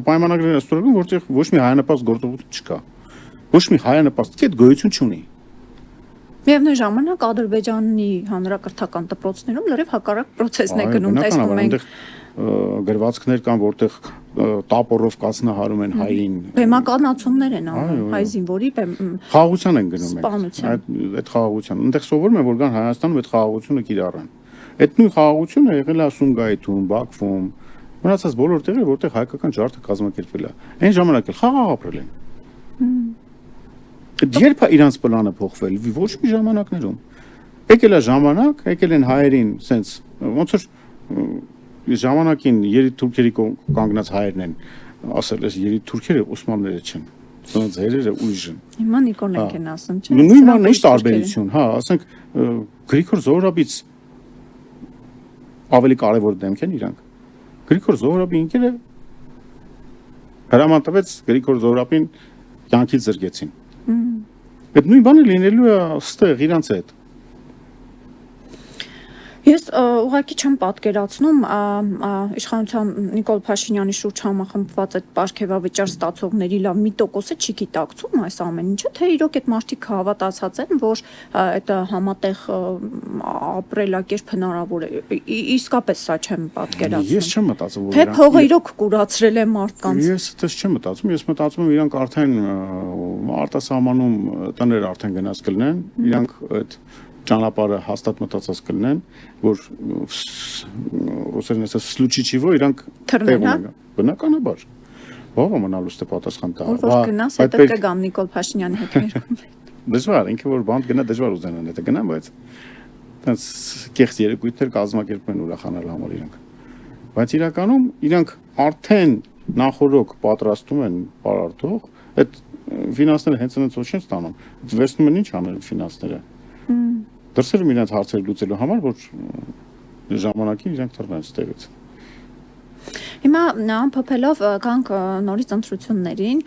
Պայմանագրեր է ստորագրում, որտեղ ոչ մի հայանպաստ գործողություն չկա։ Ոչ մի հայանպաստ կետ գոյություն չունի։ Միևնույն ժամանակ Ադրբեջանի հանրակրթական դպրոցներում լրիվ հակառակ պրոցեսն է գնում, տեսնում ենք։ Գրվածքներ կան, որտեղ տապորով կացնահարում են հային։ Բեմականացումներ են անում, հայ զինվորի խաղաղության են գնում են։ Սպանության։ Այդ խաղաղության։ Այնտեղ սովորում են, որ կան Հայաստանում այդ խաղաղությունը կիրառեն։ Այդ նույն խաղաղությունը եղել է Սումգայիթում, Բաքվում, մնացած բոլոր տեղերը, որտեղ հայկական ջարդը կազմակերպվել է։ Այն ժամանակ էլ խաղաղ ապրել են։ Երբ է իրանց պլանը փոխվել, ոչ մի ժամանակներում։ Եկել է ժամանակ, եկել են հայերին, սենց ոնց որ ժամանակին երիտի թուրքերի կանգնած հայերն են, ասել ես երիտի թուրքերը օսմանները չեն, սրանց հայերերը ուրիշ են։ Հիմա Նիկոլենք են ասում, չէ՞։ Նույն բանն է, ինչ տարբերություն, հա, ասենք Գրիգոր Զոհրաբից ավելի կարևոր դեմք են իրանք։ Գրիգոր Զոհրաբի ինքերը հրաման տվեց Գրիգոր Զոհրաբին կյանքից զրկեցին։ Այդ նույն բանը լինելու է ստեղ իրանց հետ։ Ես ուղղակի չեմ պատկերացնում իշխանության Նիկոլ Փաշինյանի շուրջ համախմբված այդ պարգևավճար ստացողների լավ մի տոկոսը չի գիտակցում այս ամեն ինչը, թե իրոք այդ մարդիկ հավատացած են, որ այդ համատեղ ապրելակերպ հնարավոր է։ Իսկապես սա չեմ պատկերացնում։ Ես չեմ մտածում, որ թե փողը իրոք կուրացրել է մարդկանց։ Ես դες չեմ մտածում, ես մտածում եմ իրանք արդեն արտասահմանում տներ արդեն գնաց կլինեն, իրանք այդ ճանապարհը հաստատ մտածած կլինեն, որ ռուսերեն ասած սլուչիչիվո իրանք տեղ ունեն։ Բնականաբար։ Ո՞վ մնալուց է պատասխան տա։ Որ գնաս հետո կգամ Նիկոլ Փաշինյանի հետ մեր։ Դժվար, ինքը որ բանտ գնա դժվար ուզենան հետը գնան, բայց տենց կեղծ երեկույթներ կազմակերպում են ուրախանալ համար իրանք։ Բայց իրականում իրանք արդեն նախորոք պատրաստում են պարարտող, այդ ֆինանսները հենց այնպես չեն ստանում։ Վերցնում են ինչ անել ֆինանսները։ Դրսերում իրենց հարցերը լուծելու համար, որ ժամանակին իրենք թռնեն ստեղից։ Հիմա ամփոփելով կանք նորից ընտրություններին,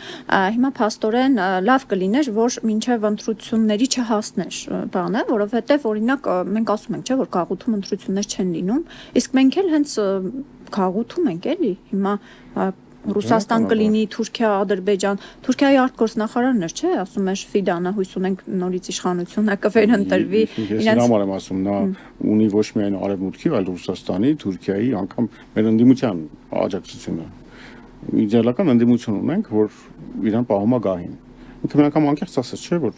հիմա փաստորեն լավ կլիներ, որ մինչև ընտրությունների չհասներ բանը, որովհետև օրինակ մենք ասում ենք, չէ, որ գաղութում ընտրություններ չեն լինում, իսկ մենք էլ հենց գաղութում ենք էլի։ Հիմա Ռուսաստան կլինի, Թուրքիա, Ադրբեջան, Թուրքիայի արտգործնախարարն էր, չէ, ասում էր Ֆիդանը, հույս ունենք նորից իշխանությունը կվերընտրվի։ Ես համար եմ ասում, նա ունի ոչ միայն Արևմուտքի, այլ Ռուսաստանի, Թուրքիայի, անգամ մեր ընդդիմության աջակցությունը։ Իդեալական ընդդիմություն ունենք, որ իրան պահում է գահին։ Ինքը մի անգամ անկեղծ ասած չէ, որ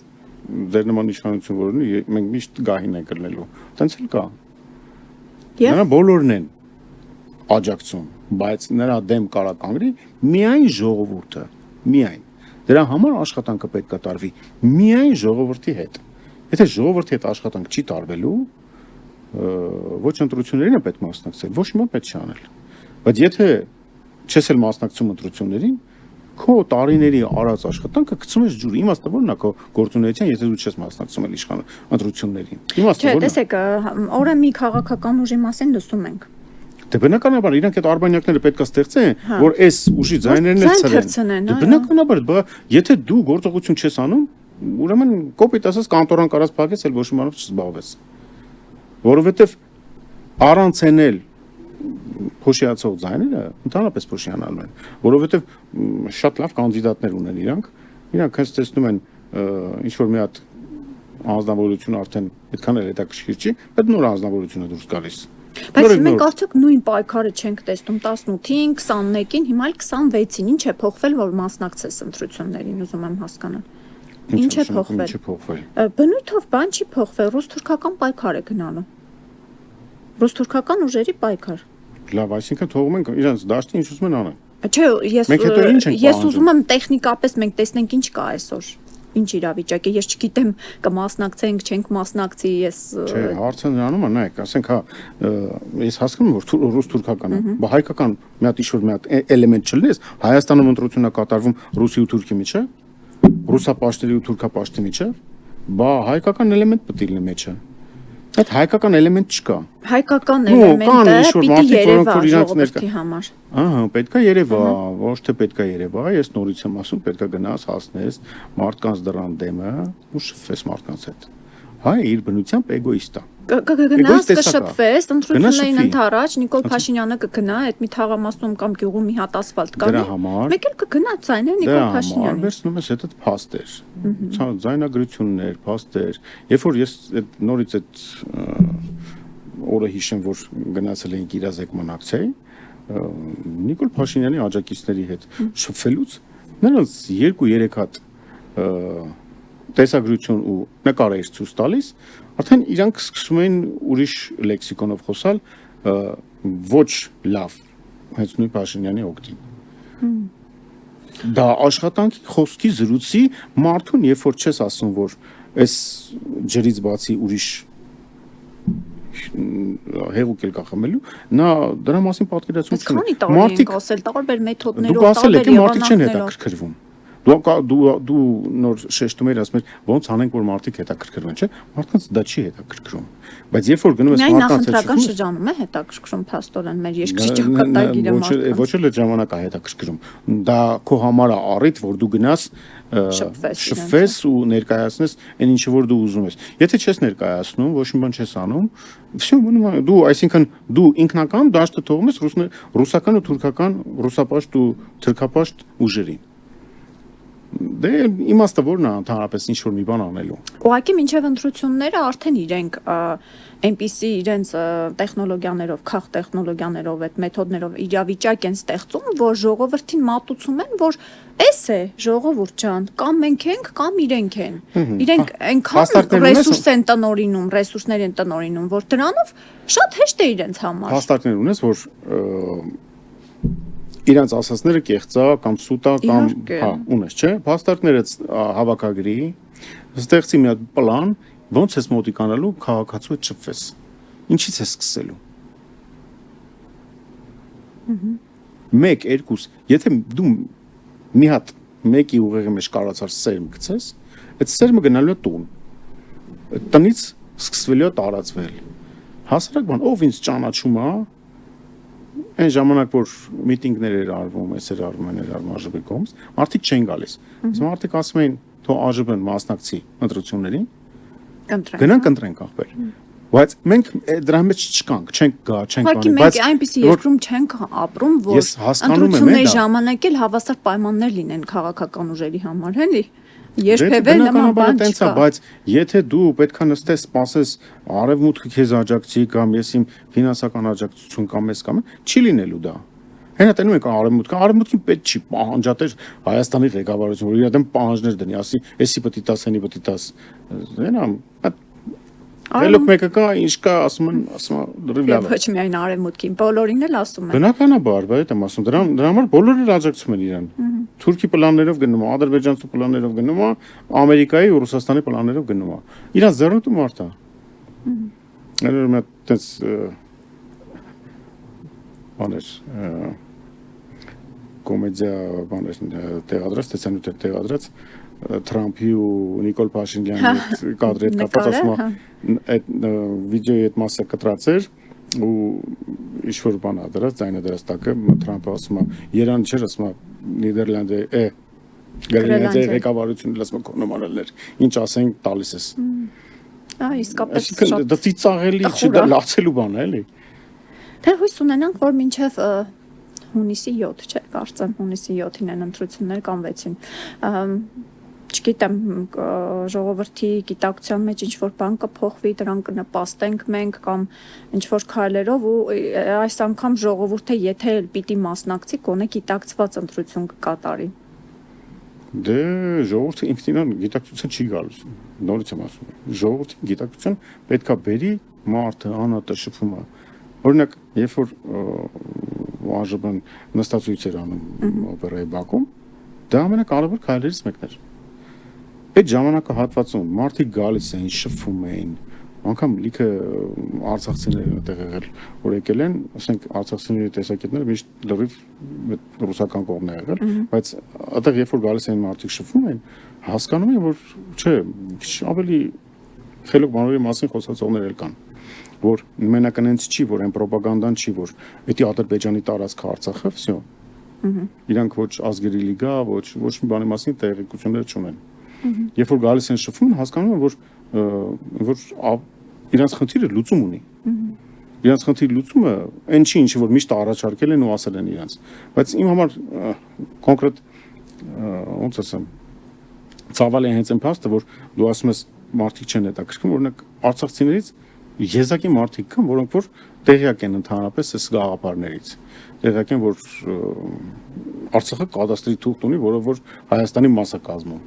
ձեր նման իշխանություն որ ունի, մենք միշտ գահին ենք կրնելու։ Տենց էլ կա։ Նրանք բոլորն են աջակցում, բայց նրա դեմ կարա կանգնի միայն ժողովուրդը, միայն։ Դրա համար աշխատանքը պետք է տարվի միայն ժողովրդի հետ։ Եթե ժողովրդի հետ աշխատանք չի տարվելու, ոչ ընտրություններին է պետք մասնակցել, ոչ մի բան պետք չի անել։ Բայց եթե չես էլ մասնակցում ընտրություններին, քո տարիների արած աշխատանքը գցում ես ջուրը։ Իմաստը ո՞րն է քո գործունեության, եթե դու չես մասնակցում էլ իշխան ընտրություններին։ Իմաստը ո՞րն է։ Չէ, տեսեք, օրը մի քաղաքական ուժի մասին լսում ենք։ Դե բնականաբար իրանք այդ արբանյակները պետք է ստեղծեն, որ այս ուժի ձայներն էլ ցրեն։ Դե բնականաբար, եթե դու գործողություն չես անում, ուրեմն կոպիտ ասած կանտորան կարած փակես, էլ ոչ մի բանով չզբաղվես։ Որովհետև առանց էնել փոշիացող ձայները ընդհանրապես փոշիանալու են, որովհետև շատ լավ կանդիդատներ ունեն իրանք հենց տեսնում են ինչ որ մի հատ անձնավորություն արդեն այդքան էլ հետաքրքիր չի, բայց նոր անձնավորություն է դուրս գալիս։ Բայց մենք արդյոք նույն պայքարը չենք տեսնում 18-ին, 21-ին, հիմա էլ 26-ին, ինչ է փոխվել, որ մասնակցես ընտրություններին, ուզում եմ հասկանալ։ Ինչ է փոխվել։ Ինչ է փոխվել։ Բնույթով բան չի փոխվել, ռուս-թուրքական պայքար է գնալու։ Ռուս-թուրքական ուժերի պայքար։ Լավ, այսինքն թողում ենք իրենց դաշտին ինչ ուզում են անեն։ Չէ, ես ուզում եմ տեխնիկապես մենք տեսնենք ինչ կա այսօր։ Ինչ իրավիճակ է, ես չգիտեմ կմասնակցենք, չենք մասնակցի, ես Չէ, հարցը նրանում է, նայեք, ասենք հա, ես հասկանում եմ, որ ռուս-թուրքական է, բայց հայկական մի հատ ինչ-որ մի հատ էլեմենտ չլինես, Հայաստանում ընտրությունն է կատարվում ռուսի ու թուրքի միջև, ռուսապաշտների ու թուրքապաշտի միջև, բայց հայկական էլեմենտ պետք է լինի մեջը։ Այդ հայկական էլեմենտ չկա։ Հայկական էլեմենտը պիտի երևա ժողովրդի համար։ Ահա, պետքա երևա, ոչ թե պետքա երևա, ես նորից եմ ասում, պետքա գնաս, հասնես մարդկանց դրան դեմը ու շփվես մարդկանց հետ։ Հայ իր բնությամբ էգոիստ է։ Կգնաս կշփվես, ընտրություններին ընդառաջ Նիկոլ Փաշինյանը կգնա, այդ մի թաղամասում կամ գյուղում մի հատ ասֆալտ կա։ Մեկ էլ կգնա ցայնել Նիկոլ Փաշինյանը։ Վերցնում ես այդ փաստեր։ Ձայնագրություններ, փաստեր։ Երբ որ ես նորից այդ օրը հիշեմ, որ գնացել էինք իրազեկման ակցիայի, Նիկոլ Փաշինյանի աջակիցների հետ շփվելուց նրանց 2-3 հատ տեսագրություն ու նկարեր ցույց տալիս, արդեն իրանք սկսում են ուրիշ լեքսիկոնով խոսալ, ոչ լավ, հենց նույն Փաշինյանի օգտին։ Դա աշխատանքի խոսքի զրույցի մարդուն, երբ որ չես ասում, որ այս ջրից բացի ուրիշ հեղուկ էլ կա խմելու, նա դրա մասին պատկերացում չունի։ Քանի տարի ենք ասել, տարբեր մեթոդներով, տարբեր եղանակներով։ Մարդիկ չեն հետաքրքրվում։ Դու նոր շեշտում ես, ասում ես, ոնց անենք, որ մարդիկ հետաքրքրվեն, չէ՞։ Մարդկանց դա չի հետաքրքրում։ Բայց երբ որ գնում ես մարդկանց հետ նախընտրական շրջանում է հետաքրքրում փաստորեն մեր երկրի ճակատագիրը մարդկանց։ Ոչ էլ ժամանակ է հետաքրքրում։ Դա քո համար է առիթ, որ դու գնաս շփվես ու ներկայացնես այն ինչը որ դու ուզում ես։ Եթե չես ներկայացնում, ոչ մի բան չես անում, всё մնում է։ Դու, այսինքն դու ինքնական դաշտը թողում ես ռուսական ու թուրքական, ռուսապաշտ ու թուրքապաշտ ուժերին։ Դե իմաստը որն է ընդհանրապես ինչ որ մի բան անելու։ Ուղղակի մինչև ընտրությունները արդեն իրենք այնպիսի իրենց տեխնոլոգիաներով, քաղ տեխնոլոգիաներով, այդ մեթոդներով իրավիճակ են ստեղծում, որ ժողովրդին մատուցում են, որ էս է ժողովուրդ ջան, կամ մենք ենք, կամ իրենք են։ Իրենք այնքան ռեսուրս են տնօրինում, ռեսուրսներ են տնօրինում, որ դրանով շատ հեշտ է իրենց համար։ Հաստատներ ունես, որ իրանց ասածները կեղծա կամ սուտա կամ հա ունես, չէ՞։ Փաստարկները հավաքագրի, ստեղծի մի հատ պլան, ոնց ես մոտիկանալու քաղաքացու հետ շփվես։ Ինչից ես սկսելու։ 1, 2, եթե դու մի հատ մեկի ուղեղի մեջ կարացար սերմ գցես, այդ սերմը գնալու է տուն։ Այդ տնից սկսվելու է տարածվել։ Հասարակ բան, ով ինձ ճանաչում է, այն ժամանակ որ միտինգներ էր արվում, այսեր արվում են ԱԺԲ կողմից, մարդիկ չեն գալիս։ Իսկ մարդիկ ասում են, թող ԱԺԲ-ն մասնակցի ընտրություններին, գնանք ընտրենք ախպեր։ Բայց մենք դրա մեջ չկանք, չենք գա, չենք բանի, բայց այնպիսի երկրում չենք ապրում, որ ընտրությունների ժամանակ էլ հավասար պայմաններ լինեն քաղաքական ուժերի համար, էլի։ Երբևէ նման բան չկա։ Բայց եթե դու պետքա նստես, սպասես արևմուտքը քեզ աջակցի կամ ես իմ ֆինանսական աջակցություն կամ ես կամ չի լինելու դա։ Հենա տենում եք արևմուտքին պետք չի պահանջատեր Հայաստանի ղեկավարությունը, որ իր դեմ պահանջներ դնի, ասի, էսի պետք է տաս, հենի պետք է տաս։ Հենա Ելոք մեկը կա, ինչ կա, ասում են դրիվ լավ է։ Ոչ միայն արևմուտքին, բոլորին էլ ասում են։ Բնականաբար, բայց եմ ասում, դրա համար բոլորը աջակցում են իրան։ Թուրքի պլաններով գնում է, ադրբեջանցու պլաններով գնում է, Ամերիկայի ու Ռուսաստանի պլաններով գնում է։ Իրան զառնտու մարդ է։ Այլ մի տես բաներ կոմեդիա բաներ տեղադրած, տեսանյութեր տեղադրած Թրամփի ու Նիկոլ Փաշինյանի կադրի հետ կապված ասում է այդ վիդեոյի այդ մասը կտրած էր ու ինչ-որ բան ա դրած, ձայնը դրած տակը Թրամփը ասում է Երան չէր, ասում է Նիդերլանդի Գրենլանդիայի ղեկավարությունը ասում է կոնոմանալներ, ինչ ասենք տալիս ես։ Իսկապես շատ դա ծիծաղելի չի, դա լացելու բան է, էլի։ Թե հույս ունենանք, որ մինչև հունիսի 7, չէ, կարծեմ հունիսի 7-ին են ընտրություններ կամ 6-ին։ Չգիտեմ, ժողովրդի գիտակցության մեջ ինչ-որ բան կփոխվի, դրան կնպաստենք մենք կամ ինչ-որ քայլերով ու այս անգամ ժողովուրդը եթե պիտի մասնակցի, գոնե գիտակցված ընտրություն կկատարի։ Դե ժողովուրդը ինքնին գիտակցության չի գալիս։ Նորից եմ ասում։ Ժողովրդի գիտակցության պետքա բերի մարդը, անհատը շփում է։ Օրինակ, երբ որ ԱԺԲ-ն նստածույց էր անում օպերայի բակում, դա ամենակարևոր քայլերից մեկն էր։ Այդ ժամանակահատվածում մարդիկ գալիս էին, շփվում էին, անգամ լիքը արցախցիներ այդտեղ եղել, որ եկել են, ասենք արցախցիների տեսակետները միշտ լրիվ ռուսական կողմն է եղել, բայց այդտեղ երբ որ գալիս են մարդիկ շփվում են, հասկանում են, որ չէ, ավելի խելոք բաների մասին խոսացողներ էլ կան, որ մենակ այնց չի, որ այն ռոպագանդան չի, որ դա Ադրբեջանի տարածքը Արցախը, վсё։ Իրանք ոչ ազգերի լիգա, ոչ մի բանի մասին տեղեկություններ չունեն։ Երբ որ գալիս են շփվում, հասկանում են, որ իրանց խնդիրը լուծում ունի։ Իրանց խնդիրի լուծումը այն չի, ինչ որ միշտ առաջարկել են ու ասել են իրանց։ Բայց իմ համար կոնկրետ ոնց ասեմ, ցավալի է հենց այն փաստը, որ դու ասում ես մարդիկ չեն հետաքրքրվում, օրինակ արցախցիներից եզակի մարդիկ կան, որոնք որ տեղյակ են ընդհանրապես այս գաղափարներից։ Տեղյակ են, որ Արցախը կադաստրի թուղթ ունի, որով որ Հայաստանի մաս է կազմում։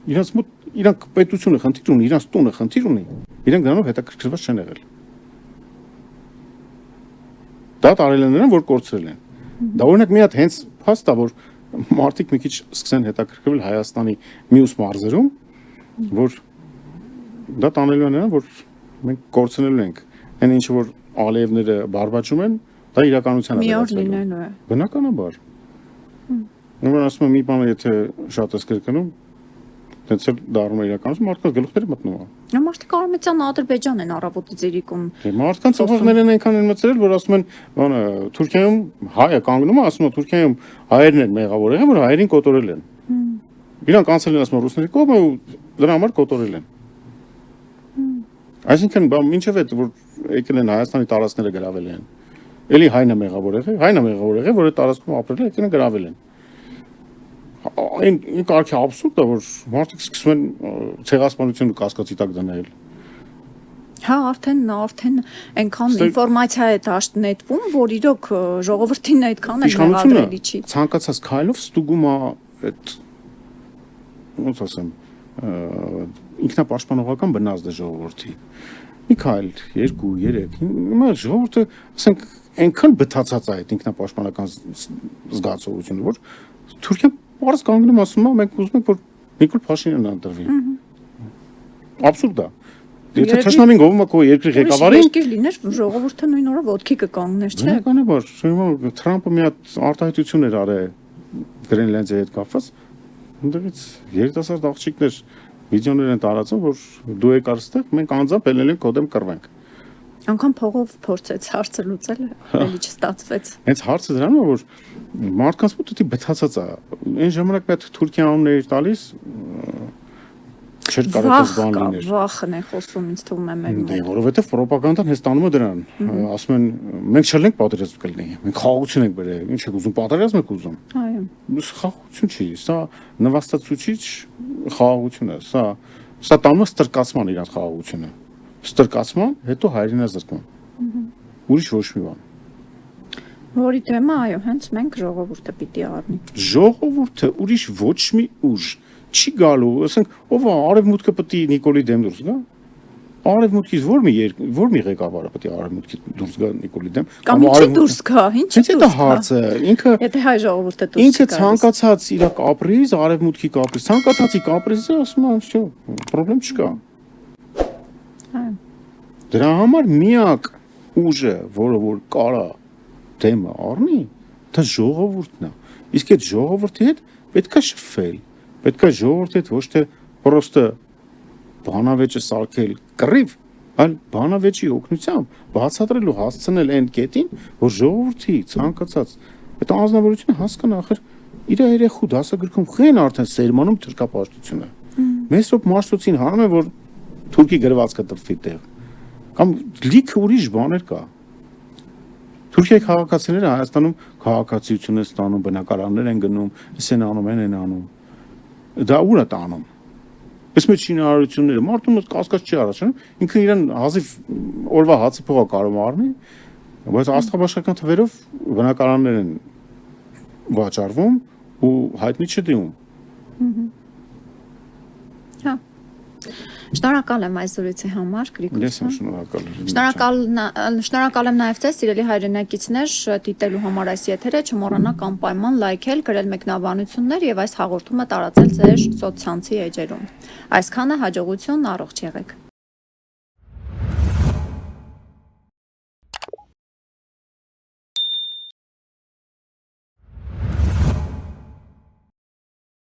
Իրանց մոտ իրանք պետությունը խնդիր ունի, իրանց տունը խնդիր ունի, իրանք դրանով հետաքրքրված չեն եղել։ Դա տարել են նրան, որ կորցրել են։ Դա օրինակ մի հատ հենց փաստ է, որ մարդիկ մի քիչ սկսեն հետաքրքրվել Հայաստանի մյուս մարզերում, որ դա տանելու է նրան, որ մենք կորցնելու ենք։ Այն ինչ որ Ալիևները բարբաճում են, դա իրականության է վերածվելու։ Բնականաբար։ Ուրեմն ասում եմ, մի բանը եթե շատ ես կրկնում, դից էլ դառնում է իրականություն, մարդկանց գլուխները մտնում է։ Մարդիկ Արմենիան, Ադրբեջան են առավոտից իրիկում։ Մարդկանց ուղեղներն են այնքան են մտցրել, որ ասում են, բանը Թուրքիայում հայը կանգնում է, ասում է Թուրքիայում հայերն են մեղավոր եղել, որ հայերին կոտորել են։ Իրանք անցել են ասում ռուսների կողմը ու դրա համար կոտորել են։ Այսինքն, մինչև այդ որ եկել են Հայաստանի տարածքները գրավել են։ Էլի հայն է մեղավոր եղել, որ այդ տարածքում ապրել է, եկել են գրավել են։ Այն կարգի абսուրդ է, որ մարդիկ սկսում են ցեղասպանությունը կասկածի տակ դնել։ Հա, արդեն այնքան ինֆորմացիա է դաշտ նետվում, որ իրոք ժողովրդին այդքան է մեղադրելի չի։ Ցանկացած քայլով ստուգում է այդ ոնց ասեմ, ինքնապաշտպանողական բնազդը ժողովրդի։ Մի քայլ, 2-3, հիմա ժողովուրդը, ասենք, այնքան բթացած է այդ ինքնապաշտպանական զգացողությունը, որ Թուրքիան Պարզ կանգնում ասում է, մենք ուզում ենք, որ Նիկոլ Փաշինյանն ընտրվի։ Абսուրդ է։ Եթե Թաշնամին գովում է քո երկրի ղեկավարին, երկիր լիներ, ժողովուրդը նույն օրը ոտքի կկանգներ, չէ՞։ Բնականաբար, հիմա Թրամփը մի հատ արտահայտություն էր արել Գրենլանդիայի հետ կապված, ընդդեմ երիտասարդ աղջիկներ վիդեոներ են տարածում, որ դու եկար ստեղ, մենք անձամբ ելնել ենք քո դեմ կռվենք։ Անկամ փողով փորձեց հարցը լուծել, էլի չստացվեց։ Հենց հարցը դրանն է, որ մարդկանց մոտ դա բթացած է։ Այն ժամանակ մի հատ Թուրքիա անուններ էր տալիս, չէր կարող այս բան լիներ։ Վախն է խոսում, ինձ թվում է մեր մոտ։ Դե որովհետև ռոպագանդան հենց տանում է դրան։ Ասում են, մենք չլինենք պատերազմ կլինի, մենք խաղաղություն ենք բերել, ինչ եք ուզում, պատերազմ եք ուզում։ Այո։ Խաղաղություն չի, սա նվաստացուցիչ խաղաղություն է, սա տանում է ստրկացման իրանց խաղաղությունը։ Ստրկացման, հետո հայրենազրկման։ Ուրիշ ոչ մի բան։ Որի դեմը, այո, հենց մենք ժողովուրդը պիտի առնի։ Ժողովուրդը ուրիշ ոչ մի ուժ չի գալու, ասենք, ով է արևմուտքը պետք է Նիկոլի դեմ դուրս գա։ Արևմուտքից որ մի ղեկավարը պետք է արևմուտքի դուրս գա Նիկոլի դեմ։ Կամ ինչի դուրս գա, ինչի դուրս գա։ Դա հարցը, ինքը եթե հայ ժողովուրդը դուրս գա։ Ինքը ցանկացած իր կապրիզ, արևմուտքի կապրիզ, ցանկացածի կապրիզը ասում է, всё, խնդրեմ չկա։ Դրա համար միակ ուժը, որը որ կարա դեմը առնի, դա ժողովուրդն է։ Իսկ այդ ժողովրդի հետ պետք է շփվել, պետք է ժողովրդի հետ ոչ թե պրոստը բանավեճը սարքել կռիվ, այլ բանավեճի օգնությամբ բացատրել ու հասցնել այն կետին, որ ժողովրդի ցանկացած այդ անձնավորությունը հասկանա, ախր իր երեխու դասագրքում խեն արդեն սերմանում թրկապաշտությունը։ Մեսրոպ Մաշտոցին հանում է, որ Թուրքի գրվածքը տրվի տեղ։ Կամ լիքը ուրիշ բաներ կա։ Թուրքիայի քաղաքացիները Հայաստանում քաղաքացիություն են ստանում, բնակարաններ են գնում, էս են անում, են անում։ Դա ուր է տանում։ Այս մեջ շինարարությունները մարդու մոտ կասկած չի առաջանում, ինքը իրեն հազիվ օրվա հացի փողա կարող առնի, բայց աստղաբաշխական թվերով բնակարաններ են վաճառվում ու հայտնի չդիմում։ Հա։ Շնորհակալ եմ այս զրույցի համար, Գրիգոր։ Ես եմ շնորհակալ։ Շնորհակալ եմ նաև ձեզ, սիրելի հայրենակիցներ, դիտելու համար այս եթերը, չմոռանաք անպայման լայքել, գրել մեկնաբանություններ եւ այս հաղորդումը տարածել ձեր սոցցանցի էջերում։ Այսքանը, հաջողություն, առողջ եղեք։